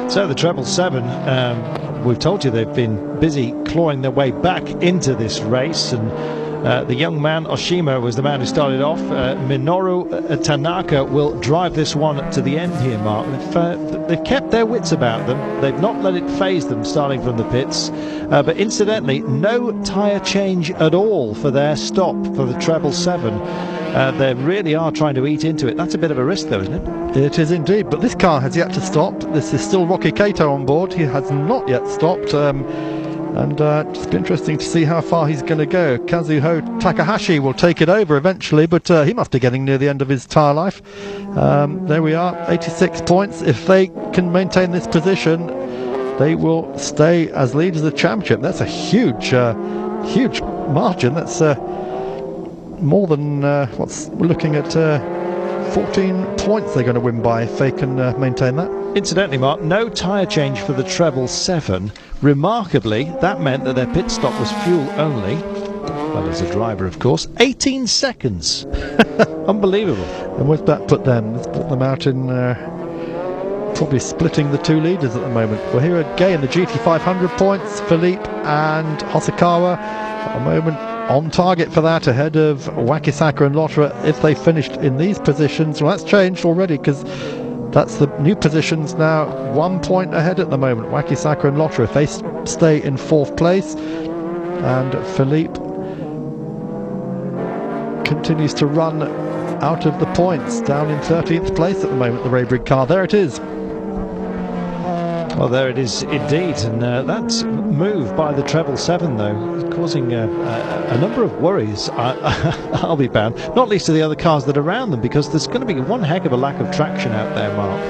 So the treble 7, we've told you they've been busy clawing their way back into this race, and the young man Oshima was the man who started off. Minoru Tanaka will drive this one to the end here, Mark. They've kept their wits about them. They've not let it faze them starting from the pits, but incidentally no tyre change at all for their stop for the treble 7. They really are trying to eat into it. That's a bit of a risk though, isn't it? It is indeed, but this car has yet to stop. This is still Rocky Kato on board. He has not yet stopped, and it's been interesting to see how far he's going to go. Kazuho Takahashi will take it over eventually, but he must be getting near the end of his tyre life. There we are, 86 points. If they can maintain this position, they will stay as leaders of the championship. That's a huge margin. That's more than we're looking at 14 points they're going to win by if they can maintain that. Incidentally, Mark, no tyre change for the treble 7. Remarkably, that meant that their pit stop was fuel only. Well, as a driver, of course. 18 seconds. Unbelievable. And where's that put them? It's put them out in probably splitting the 2 leaders at the moment. Well, here again, the GT500 points. Philippe and Hosokawa at the moment on target for that, ahead of Wakisaka and Lotterer if they finished in these positions. Well, that's changed already because that's the new positions now, 1 point ahead at the moment. Wakisaka and Lotterer if they stay in 4th place, and Philippe continues to run out of the points, down in 13th place at the moment, the Raybrig car. There it is. Well, there it is indeed, and that move by the treble 7, though, is causing a number of worries, I'll be bound, not least to the other cars that are around them, because there's going to be one heck of a lack of traction out there, Mark.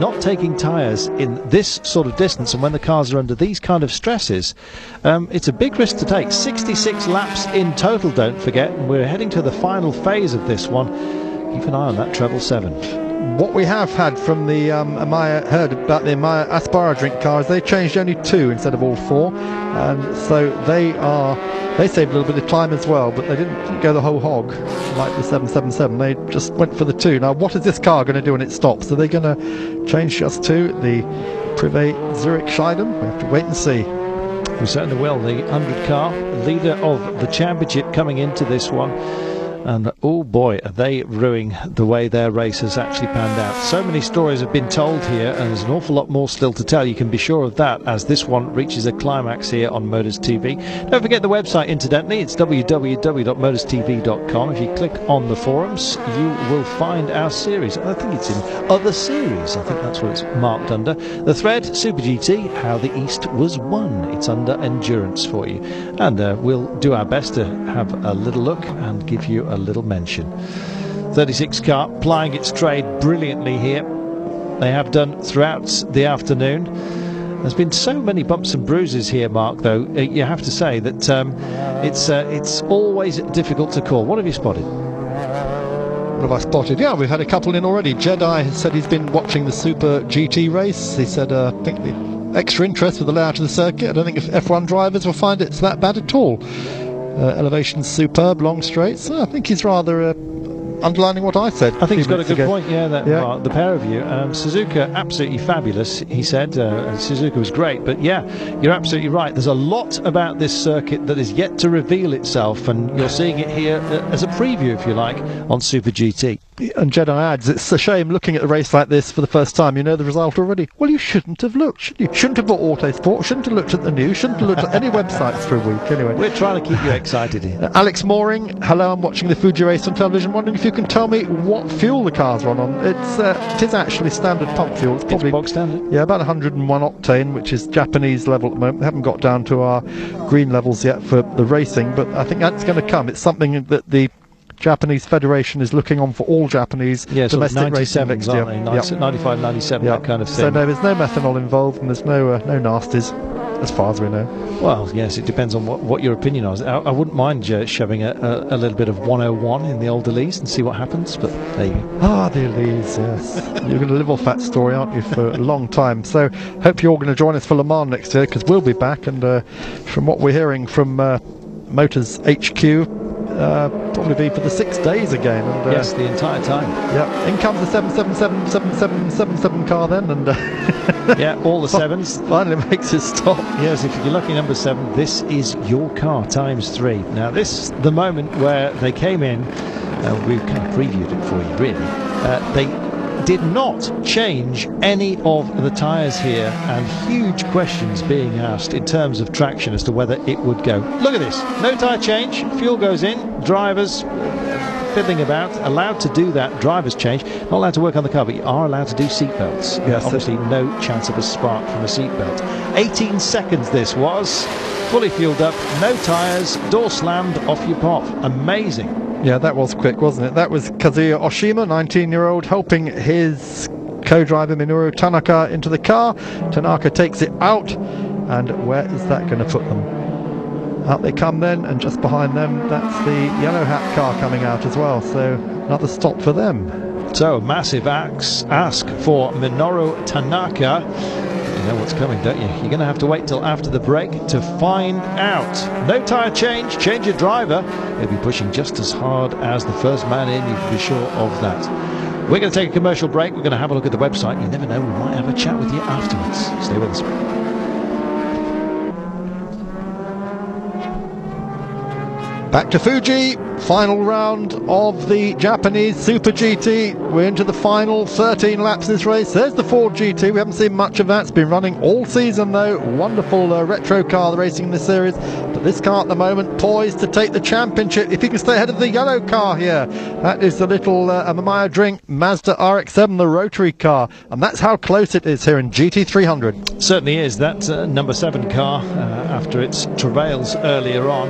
Not taking tyres in this sort of distance, and when the cars are under these kind of stresses, it's a big risk to take. 66 laps in total, don't forget, and we're heading to the final phase of this one. Keep an eye on that treble 7. What we have had from the heard about the Amaya Aspara drink cars, they changed only 2 instead of all 4, and so they saved a little bit of time as well, but they didn't go the whole hog like the 777. They just went for the 2. Now, what is this car going to do when it stops? Are they going to change just to the Privé Zurich Scheiden? We have to wait and see. We certainly will. The 100 car, leader of the championship, coming into this one. And oh boy, are they ruining the way their race has actually panned out. So many stories have been told here, and there's an awful lot more still to tell. You can be sure of that as this one reaches a climax here on Motors TV. Don't forget the website, incidentally. It's www.motorstv.com. If you click on the forums, you will find our series. I think it's in other series. I think that's what it's marked under. The thread, Super GT, How the East Was Won. It's under endurance for you. And we'll do our best to have a little look and give you a little mention. 36 car plying its trade brilliantly here. They have done throughout the afternoon. There's been so many bumps and bruises here, Mark, though. You have to say that it's always difficult to call. What have you spotted? What have I spotted? Yeah, we've had a couple in already. Jedi has said he's been watching the Super GT race. He said, I think the extra interest with the layout of the circuit. I don't think if F1 drivers will find it's that bad at all. Elevation's superb, long straights. I think he's rather underlining what I said. I think he's got a good point, the pair of you. Suzuka, absolutely fabulous, he said. Suzuka was great, but yeah, you're absolutely right. There's a lot about this circuit that is yet to reveal itself, and you're seeing it here as a preview, if you like, on Super GT. And Jedi adds, it's a shame looking at a race like this for the first time. You know the result already. Well, you shouldn't have looked, should you? Shouldn't have bought Autosport, shouldn't have looked at the news, shouldn't have looked at any websites for a week. Anyway, we're trying to keep you excited here. Alex Mooring, hello, I'm watching the Fuji race on television, wondering if you can tell me what fuel the cars run on. It is actually standard pump fuel. It's probably bog standard. Yeah, about 101 octane, which is Japanese level at the moment. We haven't got down to our green levels yet for the racing, but I think that's going to come. It's something that the Japanese Federation is looking on for all Japanese domestic racing next year. 95, 97, that kind of thing. So no, there's no methanol involved, and there's no nasties, as far as we know. Well, yes, it depends on what your opinion is. I wouldn't mind shoving a little bit of 101 in the old Elise and see what happens, but there you go. Ah, the Elise, yes. You're going to live off that story, aren't you, for a long time. So hope you're all going to join us for Le Mans next year, because we'll be back, and from what we're hearing from Motors HQ, probably be for the 6 days again. And, yes, the entire time. Yeah, in comes the 777 car then, and yeah, all the sevens. Finally makes it stop. Yes, if you're lucky number 7, this is your car times 3. Now, this the moment where they came in. We've kind of previewed it for you, really. They did not change any of the tyres here, and huge questions being asked in terms of traction as to whether it would go. Look at this, no tyre change, fuel goes in, drivers fiddling about, allowed to do that, drivers change, not allowed to work on the car, but you are allowed to do seatbelts. Yes, obviously no chance of a spark from a seatbelt. 18 seconds this was, fully fueled up, no tyres, door slammed, off you pop. Amazing. Yeah, that was quick, wasn't it? That was Kazuya Oshima, 19-year-old, helping his co-driver Minoru Tanaka into the car. Tanaka takes it out, and where is that going to put them? Out they come then, and just behind them, that's the yellow hat car coming out as well, so another stop for them. So, massive ask for Minoru Tanaka. You know what's coming, don't you? You're going to have to wait till after the break to find out. No tyre change, change your driver. He'll be pushing just as hard as the first man in, you can be sure of that. We're going to take a commercial break. We're going to have a look at the website. You never know, we might have a chat with you afterwards. Stay with us. Back to Fuji, final round of the Japanese Super GT. We're into the final 13 laps of this race. There's the Ford GT. We haven't seen much of that. It's been running all season though. Wonderful retro car racing in this series. But this car at the moment poised to take the championship if he can stay ahead of the yellow car here. That is the little Amamiya Drink Mazda RX-7, the rotary car. And that's how close it is here in GT300. Certainly is. That number 7 car, after its travails earlier on,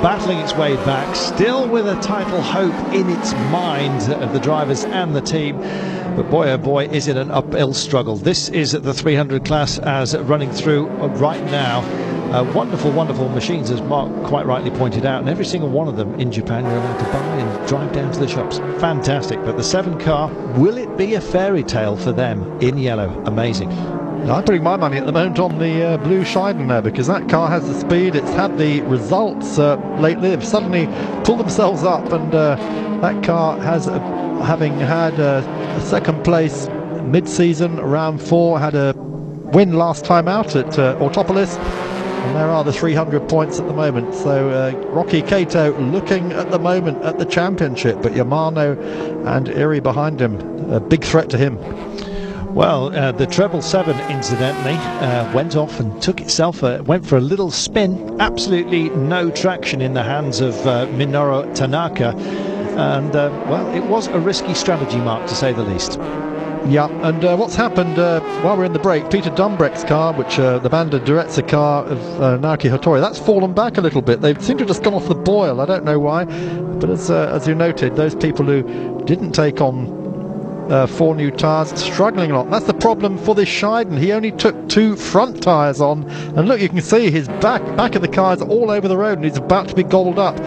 battling its way back, still with a title hope in its mind of the drivers and the team. But boy, oh boy, is it an uphill struggle. This is the 300 class as running through right now. Wonderful, wonderful machines, as Mark quite rightly pointed out, and every single one of them in Japan you're allowed to buy and drive down to the shops. Fantastic. But the 7 car, will it be a fairy tale for them in yellow? Amazing. I'm putting my money at the moment on the blue Scheiden there, because that car has the speed. It's had the results lately. They've suddenly pulled themselves up, and that car has, having had a second place mid-season, round 4, had a win last time out at Autopolis, and there are the 300 points at the moment. So Rocky Kato looking at the moment at the championship, but Yamano and Iri behind him, a big threat to him. Well, the treble 7 incidentally went off and took itself, went for a little spin. Absolutely no traction in the hands of Minoru Tanaka, and well, it was a risky strategy, Mark, to say the least. Yeah, and what's happened while we're in the break, Peter Dumbreck's car, which the Banda Durezza car of Naoki Hattori, that's fallen back a little bit. They seem to have just gone off the boil. I don't know why, but as you noted, those people who didn't take on 4 new tyres, struggling a lot. And that's the problem for this Scheiden. He only took 2 front tyres on, and look, you can see his back of the car is all over the road, and he's about to be gobbled up,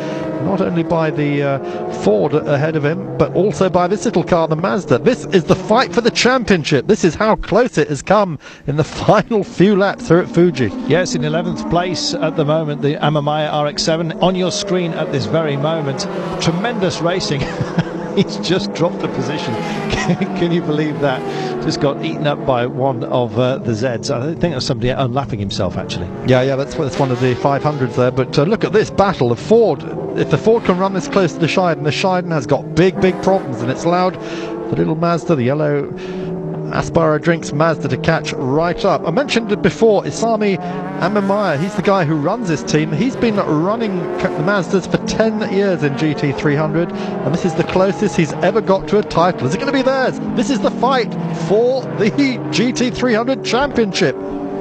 not only by the Ford ahead of him, but also by this little car, the Mazda. This is the fight for the championship. This is how close it has come in the final few laps here at Fuji. Yes, in 11th place at the moment, the Amamiya RX-7 on your screen at this very moment. Tremendous racing. He's just dropped a position. Can you believe that? Just got eaten up by one of the Zs. I think that was somebody unlapping himself, actually. Yeah, that's one of the 500s there. But look at this battle of Ford. If the Ford can run this close to the Scheiden has got big problems, and it's allowed the little Mazda, the yellow Aspara Drinks Mazda, to catch right up. I mentioned it before, Isami Amamiya, he's the guy who runs this team. He's been running the Mazdas for 10 years in GT300, and this is the closest he's ever got to a title. Is it going to be theirs? This is the fight for the GT300 championship.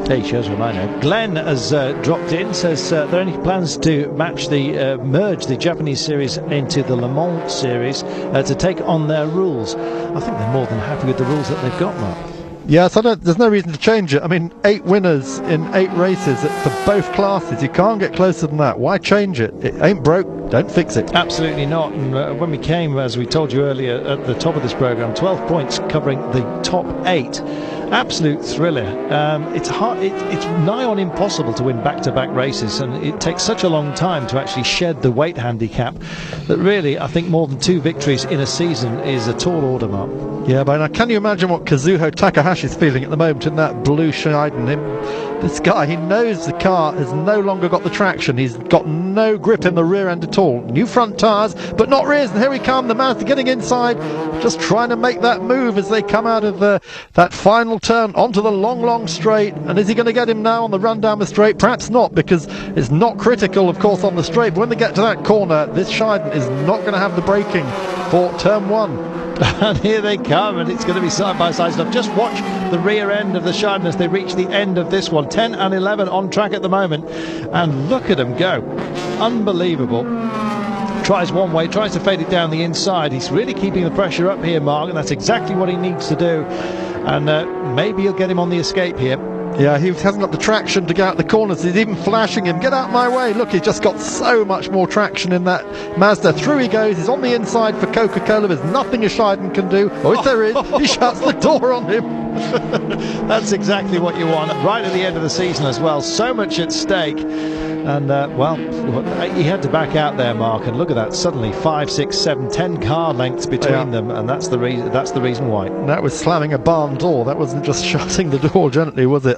Hey, shows what I know. Glenn has dropped in, says there are any plans to match merge the Japanese series into the Le Mans series to take on their rules. I think they're more than happy with the rules that they've got, Mark. Yes, there's no reason to change it. I mean, 8 winners in 8 races for both classes. You can't get closer than that. Why change it? It ain't broke. Don't fix it. Absolutely not. And when we came, as we told you earlier at the top of this programme, 12 points covering the top 8. Absolute thriller. It's hard. It's nigh on impossible to win back-to-back races, and it takes such a long time to actually shed the weight handicap that really, I think more than 2 victories in a season is a tall order, Mark. Yeah, but now can you imagine what Kazuho Takahashi's feeling at the moment in that blue Scheiden? This guy, he knows the car has no longer got the traction. He's got no grip in the rear end at all. New front tyres, but not rears. And here we come, the Mazda getting inside, just trying to make that move as they come out of that final turn onto the long straight. And is he going to get him now on the run down the straight? Perhaps not, because it's not critical, of course, on the straight. But when they get to that corner, this Scheiden is not going to have the braking for turn 1. And here they come, and it's going to be side-by-side stuff. Just watch the rear end of the Scheiden as they reach the end of this one. 10 and 11 on track at the moment, and look at them go. Unbelievable. Tries one way, tries to fade it down the inside. He's really keeping the pressure up here, Mark, and that's exactly what he needs to do. And maybe he'll get him on the escape here. Yeah, he hasn't got the traction to get out the corners. He's even flashing him. Get out my way. Look, he's just got so much more traction in that Mazda. Through he goes. He's on the inside for Coca-Cola. There's nothing a Scheiden can do. Oh, there is. He shuts the door on him. That's exactly what you want right at the end of the season as well. So much at stake. And, well, he had to back out there, Mark, and look at that. Suddenly 5, 6, 7, 10 car lengths between them, and that's the reason why. That was slamming a barn door. That wasn't just shutting the door gently, was it?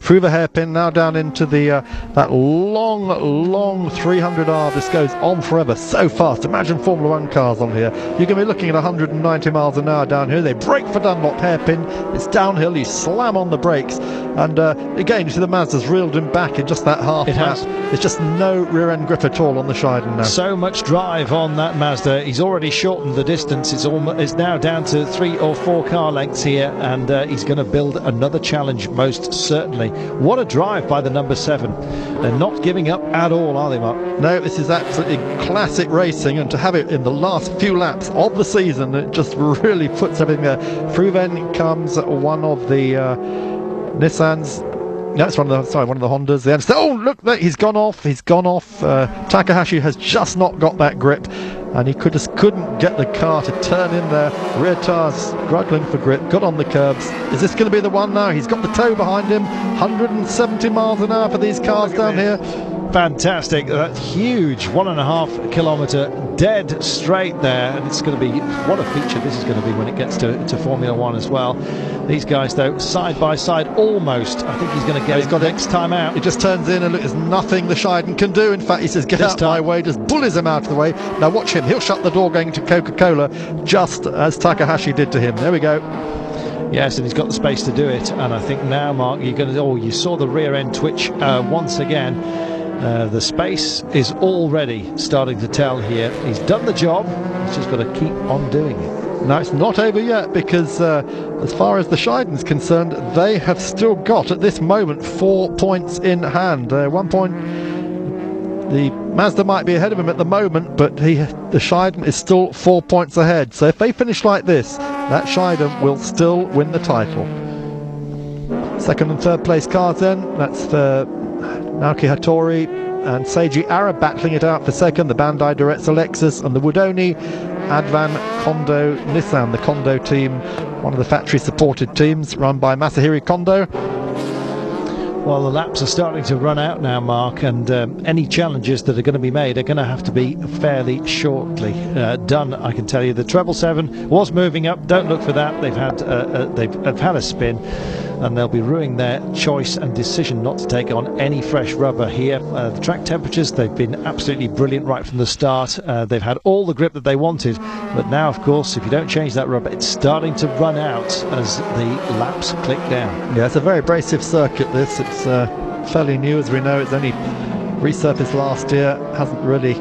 Through the hairpin, now down into the that long 300R. This goes on forever, so fast. Imagine Formula 1 cars on here. You're going to be looking at 190 miles an hour down here. They brake for Dunlop hairpin. It's downhill. You slam on the brakes. And again, you see the Mazda's reeled him back in just that half lap. There's just no rear end grip at all on the Scheiden now. So much drive on that Mazda. He's already shortened the distance. It's now down to 3 or 4 car lengths here, and he's going to build another challenge most certainly. What a drive by the number 7. They're not giving up at all, are they, Mark? No, this is absolutely classic racing, and to have it in the last few laps of the season, it just really puts everything there. Through then comes one of the Nissans. No, it's one of the Hondas. Oh, look, he's gone off. Takahashi has just not got that grip, and he couldn't get the car to turn in there. Rear tyres struggling for grip. Got on the curbs. Is this going to be the one now? He's got the tow behind him. 170 miles an hour for these cars down here. Fantastic. That huge 1.5 kilometre dead straight there, and it's going to be, what a feature this is going to be when it gets to Formula 1 as well. These guys, though, side by side almost. I think he's going to get it next time out. He just turns in, and look, there's nothing the Scheiden can do. In fact, he says, get out my way, just bullies him out of the way. Now watch him. He'll shut the door going to Coca-Cola, just as Takahashi did to him. There we go. Yes, and he's got the space to do it. And I think now, Mark, you're going to. Oh, you saw the rear end twitch once again. The space is already starting to tell here. He's done the job. He's just got to keep on doing it. Now, it's not over yet, because as far as the Scheiden's concerned, they have still got, at this moment, 4 points in hand. 1 point. The Mazda might be ahead of him at the moment, but the Scheiden is still 4 points ahead. So if they finish like this, that Scheiden will still win the title. Second and third place cars then. That's for Naoki Hattori and Seiji Ara battling it out for second. The Bandai Diretsu Lexus and the Wudoni Advan Kondo Nissan, the Kondo team, one of the factory supported teams run by Masahiro Kondo. Well, the laps are starting to run out now, Mark, and any challenges that are going to be made are going to have to be fairly shortly done, I can tell you. The 777 was moving up. Don't look for that. They've had a spin, and they'll be ruining their choice and decision not to take on any fresh rubber here. The track temperatures, they've been absolutely brilliant right from the start. They've had all the grip that they wanted, but now, of course, if you don't change that rubber, it's starting to run out as the laps click down. Yeah, it's a very abrasive circuit, this. It's fairly new, as we know. It's only resurfaced last year, hasn't really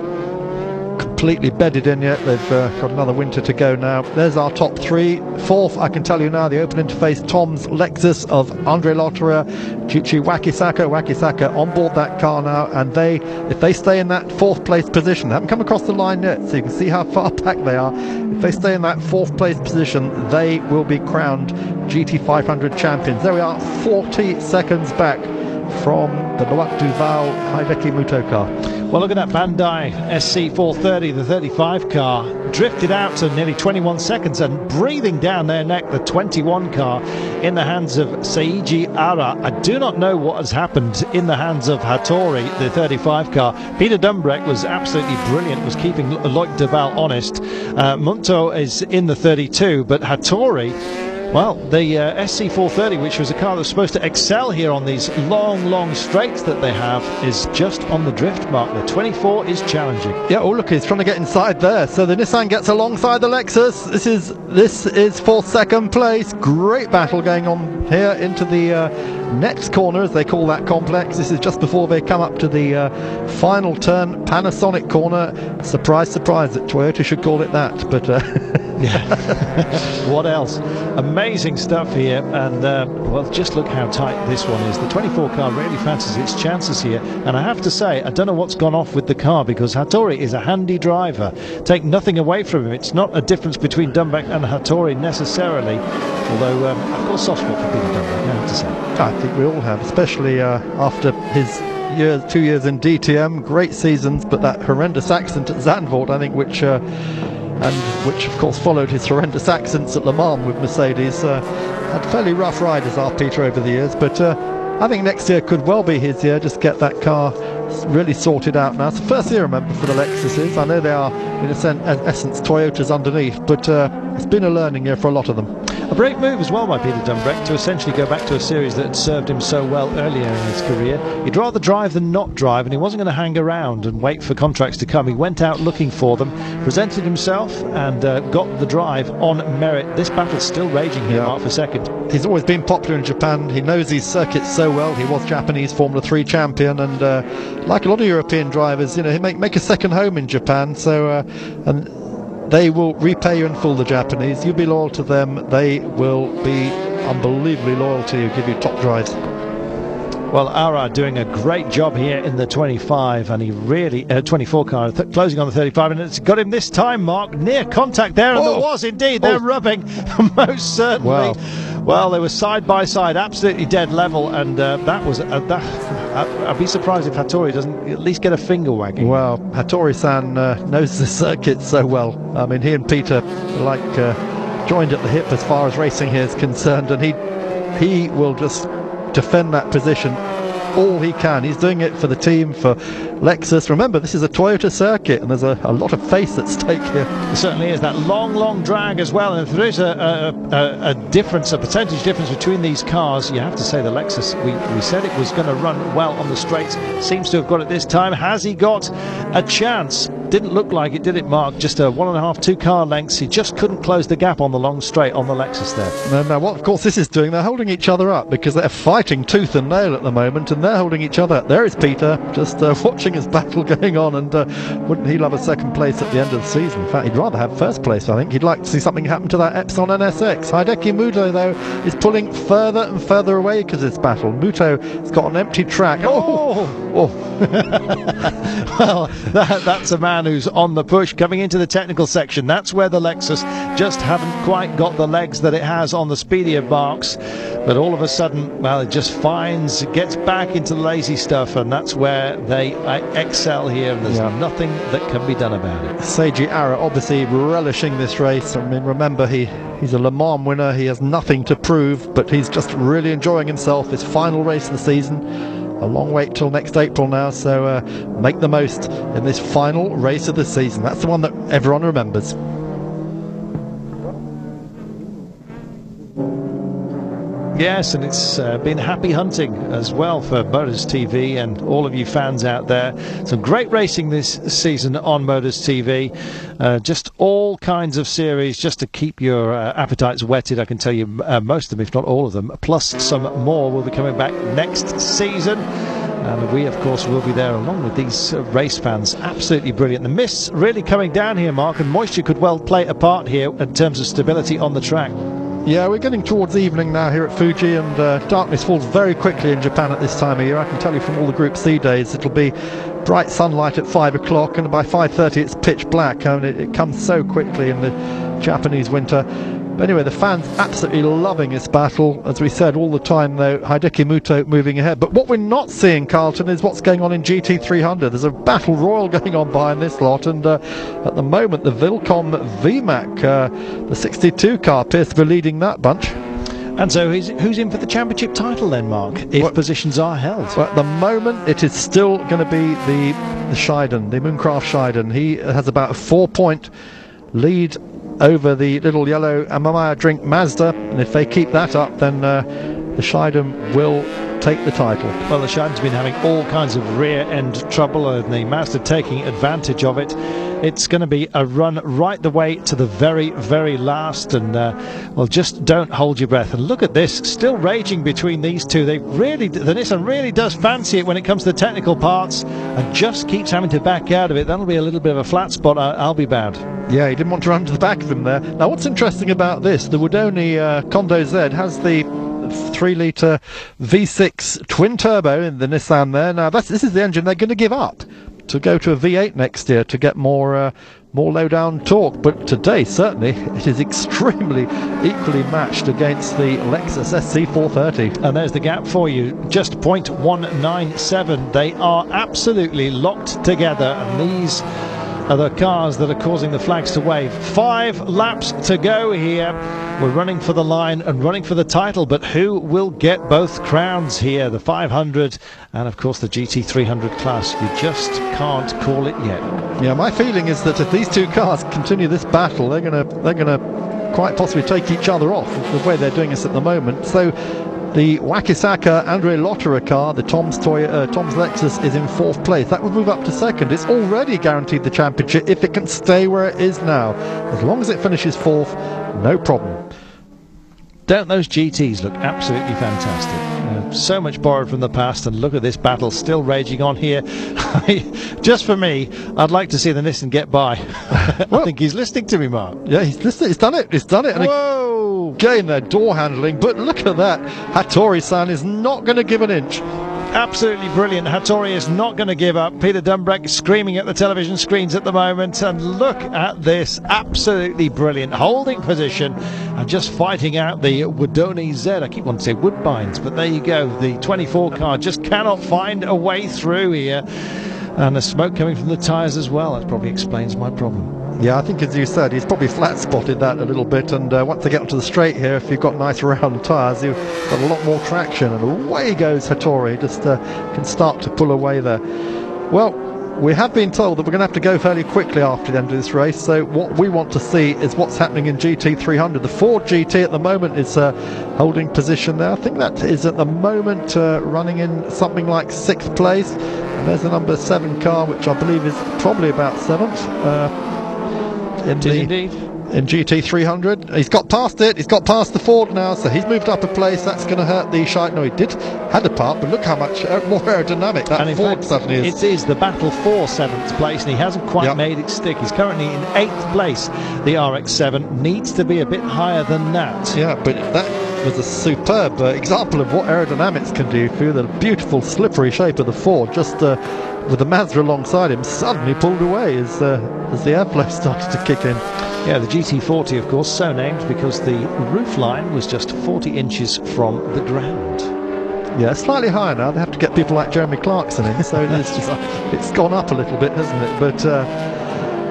completely bedded in yet. They've got another winter to go now. There's our top 3. Fourth, I can tell you now, the open interface Tom's Lexus of Andre Lotterer, Chuchi Wakisaka on board that car now, and if they stay in that 4th place position, they haven't come across the line yet, so you can see how far back they are. If they stay in that 4th place position, they will be crowned GT500 champions. There we are, 40 seconds back from the Loak Duval Hiveki Muto car. Well, look at that Bandai SC430, the 35 car, drifted out to nearly 21 seconds and breathing down their neck, the 21 car in the hands of Seiji Ara. I do not know what has happened in the hands of Hattori, the 35 car. Peter Dumbrek was absolutely brilliant, was keeping Loik Duval honest. Munto is in the 32, but Hattori, well, the SC430, which was a car that's supposed to excel here on these long straights that they have, is just on the drift mark. The 24 is challenging. Yeah, oh look, he's trying to get inside there. So the Nissan gets alongside the Lexus. This is for second place. Great battle going on here into the next corner, as they call that complex. This is just before they come up to the final turn, Panasonic corner. Surprise, surprise that Toyota should call it that, but yeah. What else? Amazing stuff here, and well, just look how tight this one is. The 24 car really fancies its chances here, and I have to say, I don't know what's gone off with the car, because Hattori is a handy driver. Take nothing away from him. It's not a difference between Dumbrek and Hattori necessarily, although I've got a soft spot for Peter Dumbrek, I have to say. I think we all have, especially after his 2 years in DTM. Great seasons, but that horrendous accident at Zandvoort, I think, which and which of course followed his horrendous accidents at Le Mans with Mercedes. Had fairly rough riders, our Peter, over the years, but I think next year could well be his year. Just get that car really sorted out now. It's the first year, remember, for the Lexuses. I know they are in essence Toyotas underneath, but it's been a learning year for a lot of them. A great move as well by Peter Dunbreck to essentially go back to a series that had served him so well earlier in his career. He'd rather drive than not drive, and he wasn't going to hang around and wait for contracts to come. He went out looking for them, presented himself, and got the drive on merit. This battle's still raging here, Mark, for second. He's always been popular in Japan. He knows these circuits so well. He was Japanese Formula 3 champion, and like a lot of European drivers, you know, he make a second home in Japan. So and they will repay you in full, the Japanese. You be loyal to them, they will be unbelievably loyal to you, give you top drives. Well, Ara doing a great job here in the 25, and he really 24 car, closing on the 35, and it's got him this time, Mark. Near contact there, and there was indeed. They're rubbing, most certainly. Well, they were side by side, absolutely dead level, and that was I'd be surprised if Hattori doesn't at least get a finger wagging. Well, Hattori-san knows the circuit so well. I mean, he and Peter are like joined at the hip as far as racing here is concerned, and he will just defend that position all he can. He's doing it for the team, for Lexus. Remember, this is a Toyota circuit, and there's a lot of face at stake here. There certainly is. That long drag as well, and if there is a difference, a percentage difference between these cars, you have to say the Lexus, we said it was going to run well on the straights, seems to have got it this time. Has he got a chance? Didn't look like it, did it, Mark? Just a 1.5, 2 car lengths. He just couldn't close the gap on the long straight on the Lexus there. Now what of course this is doing, they're holding each other up because they're fighting tooth and nail at the moment, and they're holding each other. There is Peter just watching his battle going on, and wouldn't he love a second place at the end of the season? In fact, he'd rather have first place. I think he'd like to see something happen to that Epson NSX. Hideki Muto, though, is pulling further and further away because of this battle. Muto has got an empty track. Well, that's a man who's on the push coming into the technical section. That's where the Lexus just haven't quite got the legs that it has on the speedier marks, but all of a sudden, well, it just gets back into the lazy stuff, and that's where they excel here, and there's nothing that can be done about it. Seiji Ara obviously relishing this race. I mean, remember, he's a Le Mans winner. He has nothing to prove, but he's just really enjoying himself. His final race of the season. A long wait till next April now, so make the most in this final race of the season. That's the one that everyone remembers. Yes, and it's been happy hunting as well for Motors TV and all of you fans out there. Some great racing this season on Motors TV. Just all kinds of series just to keep your appetites whetted. I can tell you most of them, if not all of them, plus some more will be coming back next season. And we, of course, will be there along with these race fans. Absolutely brilliant. The mist's really coming down here, Mark, and moisture could well play a part here in terms of stability on the track. Yeah, we're getting towards evening now here at Fuji, and darkness falls very quickly in Japan at this time of year. I can tell you from all the Group C days, it'll be bright sunlight at 5 o'clock, and by 5:30 it's pitch black. I mean, it comes so quickly in the Japanese winter. But anyway, the fans absolutely loving this battle. As we said all the time, though, Hideki Muto moving ahead. But what we're not seeing, Carlton, is what's going on in GT300. There's a battle royal going on behind this lot, and at the moment, the Vilcom VMAC, the 62 car, appears to be leading that bunch. And so who's in for the championship title then, Mark, if positions are held? Well, at the moment, it is still going to be the Scheiden, the Mooncraft Scheiden. He has about a 4-point lead over the little yellow Amamaya drink Mazda, and if they keep that up, then the Scheiden will take the title. Well, the Scheiden's been having all kinds of rear end trouble, and the Mazda taking advantage of it. It's going to be a run right the way to the very, very last, and well, just don't hold your breath. And look at this, still raging between these two. The Nissan really does fancy it when it comes to the technical parts, and just keeps having to back out of it. That'll be a little bit of a flat spot, I'll be bound. Yeah, he didn't want to run to the back of him there. Now, what's interesting about this, the Woodoni Kondo Z has the 3-litre V6 twin turbo in the Nissan there. Now, this is the engine they're going to give up to go to a V8 next year to get more low-down torque. But today, certainly, it is extremely equally matched against the Lexus SC430. And there's the gap for you, just 0.197. They are absolutely locked together, and these are the cars that are causing the flags to wave. 5 laps to go here. We're running for the line and running for the title, but who will get both crowns here? The 500 and, of course, the GT300 class. You just can't call it yet. Yeah, my feeling is that if these two cars continue this battle, they're gonna quite possibly take each other off the way they're doing this at the moment. So the Wakisaka Andre Lotterer car, the Tom's Lexus, is in 4th place. That would move up to 2nd. It's already guaranteed the championship if it can stay where it is now. As long as it finishes 4th, no problem. Don't those GTs look absolutely fantastic? So much borrowed from the past, and look at this battle still raging on here. Just for me, I'd like to see the Nissan get by. I think he's listening to me, Mark. Yeah, he's listening. He's done it. He's done it. And Whoa! again, their door handling. But look at that. Hattori-san is not going to give an inch. Absolutely brilliant. Hattori is not going to give up. Peter Dumbreck screaming at the television screens at the moment, and look at this. Absolutely brilliant. Holding position and just fighting out the Woodoni Z. I keep wanting to say Woodbines, but there you go. The 24 car just cannot find a way through here, and the smoke coming from the tyres as well. That probably explains my problem. Yeah, I think, as you said, he's probably flat spotted that a little bit, and once they get onto the straight here, if you've got nice round tyres, you've got a lot more traction, and away goes Hattori. Just can start to pull away there. Well, we have been told that we're going to have to go fairly quickly after the end of this race, so what we want to see is what's happening in GT300. The Ford GT at the moment is holding position there. I think that is at the moment running in something like 6th place, and there's the number 7 car, which I believe is probably about 7th. In GT300. He's got past it. He's got past the Ford now, so he's moved up a place. That's going to hurt the shite. No, he had a part, but look how much more aerodynamic that Ford suddenly is. It is the battle for 7th place, and he hasn't quite made it stick. He's currently in 8th place. The RX-7 needs to be a bit higher than that. Yeah, but that was a superb example of what aerodynamics can do for you. The beautiful slippery shape of the Ford, just with the Mazda alongside him, suddenly pulled away as the airflow started to kick in. Yeah, the GT40, of course, so named because the roof line was just 40 inches from the ground. Yeah, slightly higher now. They have to get people like Jeremy Clarkson in, so it's gone up a little bit, hasn't it? But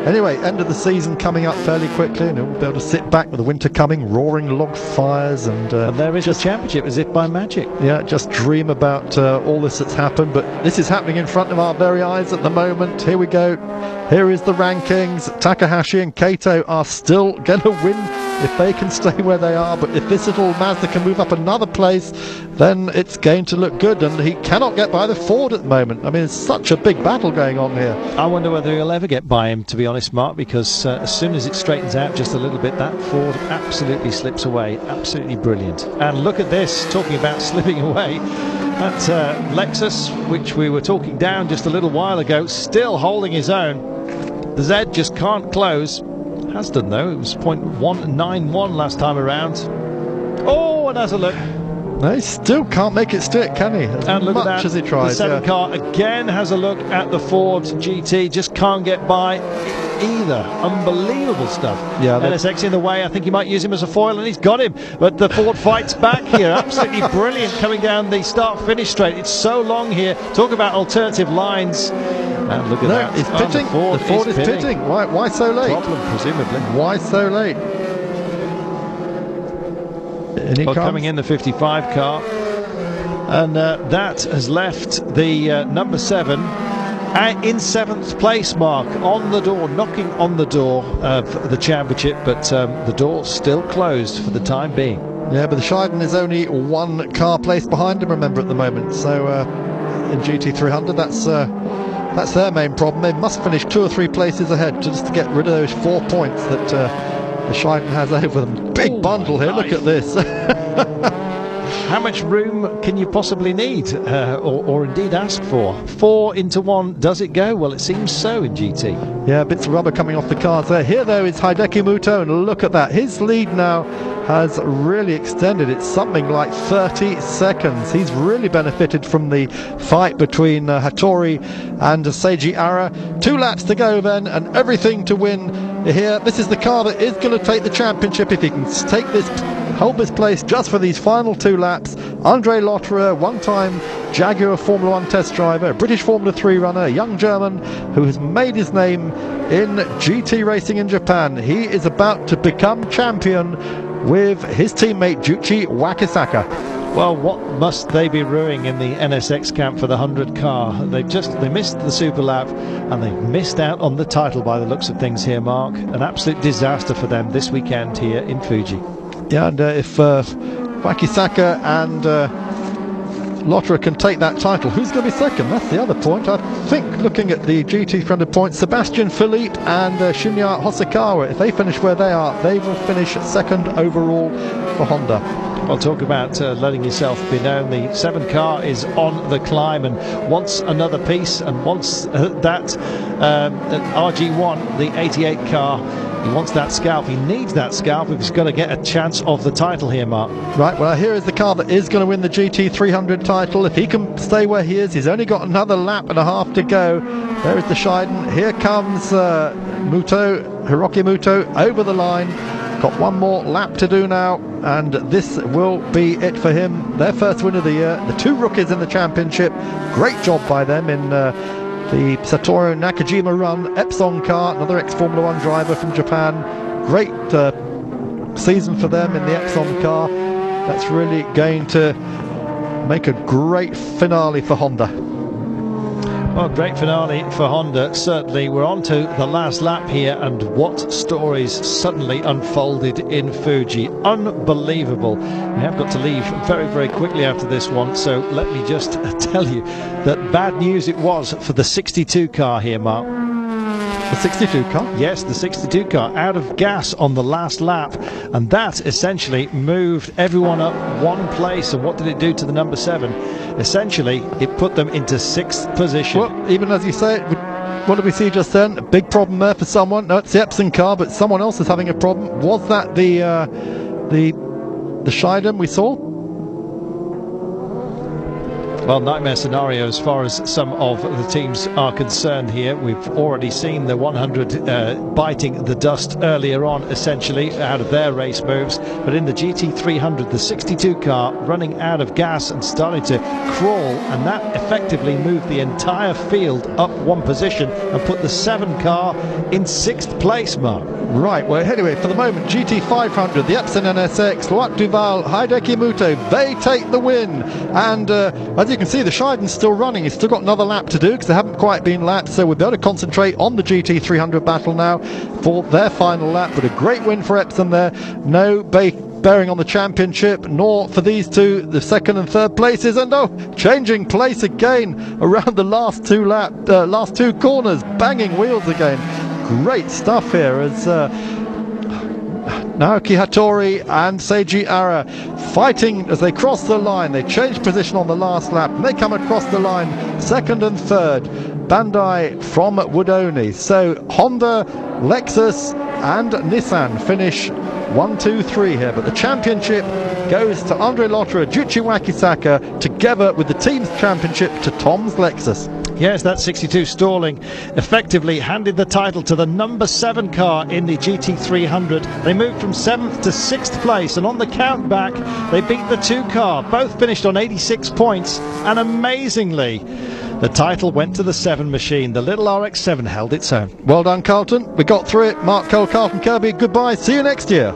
anyway, end of the season coming up fairly quickly, and we'll be able to sit back with the winter coming, roaring log fires, and there is the championship as if by magic. Yeah, just dream about all this that's happened, but this is happening in front of our very eyes at the moment. Here we go. Here is the rankings. Takahashi and Kato are still going to win if they can stay where they are, but if this little Mazda can move up another place, then it's going to look good, and he cannot get by the Ford at the moment. I mean, it's such a big battle going on here. I wonder whether he'll ever get by him, to be honest, Mark, because as soon as it straightens out just a little bit, that Ford absolutely slips away. Absolutely brilliant. And look at this, talking about slipping away. That Lexus, which we were talking down just a little while ago, still holding his own. The Z just can't close. Has done though. It was 0.191 last time around. Oh, and has a look. No, he still can't make it stick, can he? And look at that. As he tries. The 7 car again has a look at the Ford GT. Just can't get by either. Unbelievable stuff. Yeah, NSX in the way. I think he might use him as a foil, and he's got him. But the Ford fights back here. Absolutely brilliant coming down the start-finish straight. It's so long here. Talk about alternative lines. And look at that. It's pitting. The Ford is pitting. Why so late? Problem, presumably. Why so late? Well, coming in the 55 car. And that has left the number 7 in 7th place, Mark, on the door, knocking on the door of the championship, but the door's still closed for the time being. Yeah, but the Scheiden is only 1 car place behind him, remember, at the moment. So in GT300, that's their main problem. They must finish 2 or 3 places ahead just to get rid of those 4 points that the Scheiden has over them. Big bundle here, look at this. How much room can you possibly need, or indeed ask for? 4 into 1, does it go? Well, it seems so in GT. Yeah, bits of rubber coming off the cars there. Here, though, is Hideki Muto, and look at that. His lead now has really extended. It's something like 30 seconds. He's really benefited from the fight between Hattori and Seiji Ara. 2 laps to go then, and everything to win here. This is the car that is going to take the championship if he can take this hold this place just for these final 2 laps. Andre Lotterer, one-time Jaguar Formula 1 test driver, a British Formula 3 runner, a young German who has made his name in GT racing in Japan. He is about to become champion with his teammate Juichi Wakisaka. Well, what must they be ruining in the NSX camp for the 100 car? They missed the super lap and they missed out on the title by the looks of things here, Mark. An absolute disaster for them this weekend here in Fuji. Yeah, and if Wakisaka and Lotterer can take that title, who's going to be second? That's the other point. I think, looking at the GT300 points, Sebastian Philippe and Shinya Hosokawa, if they finish where they are, they will finish second overall for Honda. Well, talk about letting yourself be known. The 7 car is on the climb and wants another piece, and wants that RG1, the 88 car. He wants that scalp. He needs that scalp if he's going to get a chance of the title here, Mark. Right, well, here is the car that is going to win the GT300 title. If he can stay where he is, he's only got another lap and a half to go. There is the Scheiden. Here comes Hiroki Muto over the line. Got one more lap to do now, and this will be it for him. Their first win of the year. The 2 rookies in the championship. Great job by them in the Satoru Nakajima run. Epson car, another ex-Formula 1 driver from Japan. Great season for them in the Epson car. That's really going to make a great finale for Honda. Well, great finale for Honda, certainly. We're on to the last lap here, and what stories suddenly unfolded in Fuji. Unbelievable. We have got to leave very, very quickly after this one, so let me just tell you that bad news it was for the 62 car here, Mark. The 62 car? Yes, the 62 car, out of gas on the last lap, and that essentially moved everyone up one place. And what did it do to the number 7? Essentially, it put them into 6th position. Well, even as you say it, what did we see just then? A big problem there for someone. No, it's the Epson car, but someone else is having a problem. Was that the Scheiden we saw? Well, nightmare scenario as far as some of the teams are concerned here. We've already seen the 100 biting the dust earlier on, essentially, out of their race moves. But in the GT300, the 62 car running out of gas and starting to crawl, and that effectively moved the entire field up one position and put the 7 car in 6th place, Mark. Right, well, anyway, for the moment, GT500, the Epson NSX, Loic Duval, Hideki Muto, they take the win. And as you can see, the Scheiden's still running. He's still got another lap to do because they haven't quite been lapped, so we'll be able to concentrate on the GT300 battle now for their final lap. But a great win for Epson there. No bearing on the championship, nor for these two, the 2nd and 3rd places. And changing place again around the last 2 corners, banging wheels again. Great stuff here as Naoki Hattori and Seiji Ara fighting as they cross the line. They change position on the last lap and they come across the line 2nd and 3rd. Bandai from Wudoni. So Honda, Lexus and Nissan finish 1, 2, 3 here, but the championship goes to Andre Lotterer, Juichi Wakisaka, together with the team's championship to Tom's Lexus. Yes, that 62 Stalling effectively handed the title to the number 7 car in the GT300. They moved from 7th to 6th place, and on the count back, they beat the 2 car. Both finished on 86 points, and amazingly, the title went to the 7 machine. The little RX-7 held its own. Well done, Carlton. We got through it. Mark Cole, Carlton Kirby, goodbye. See you next year.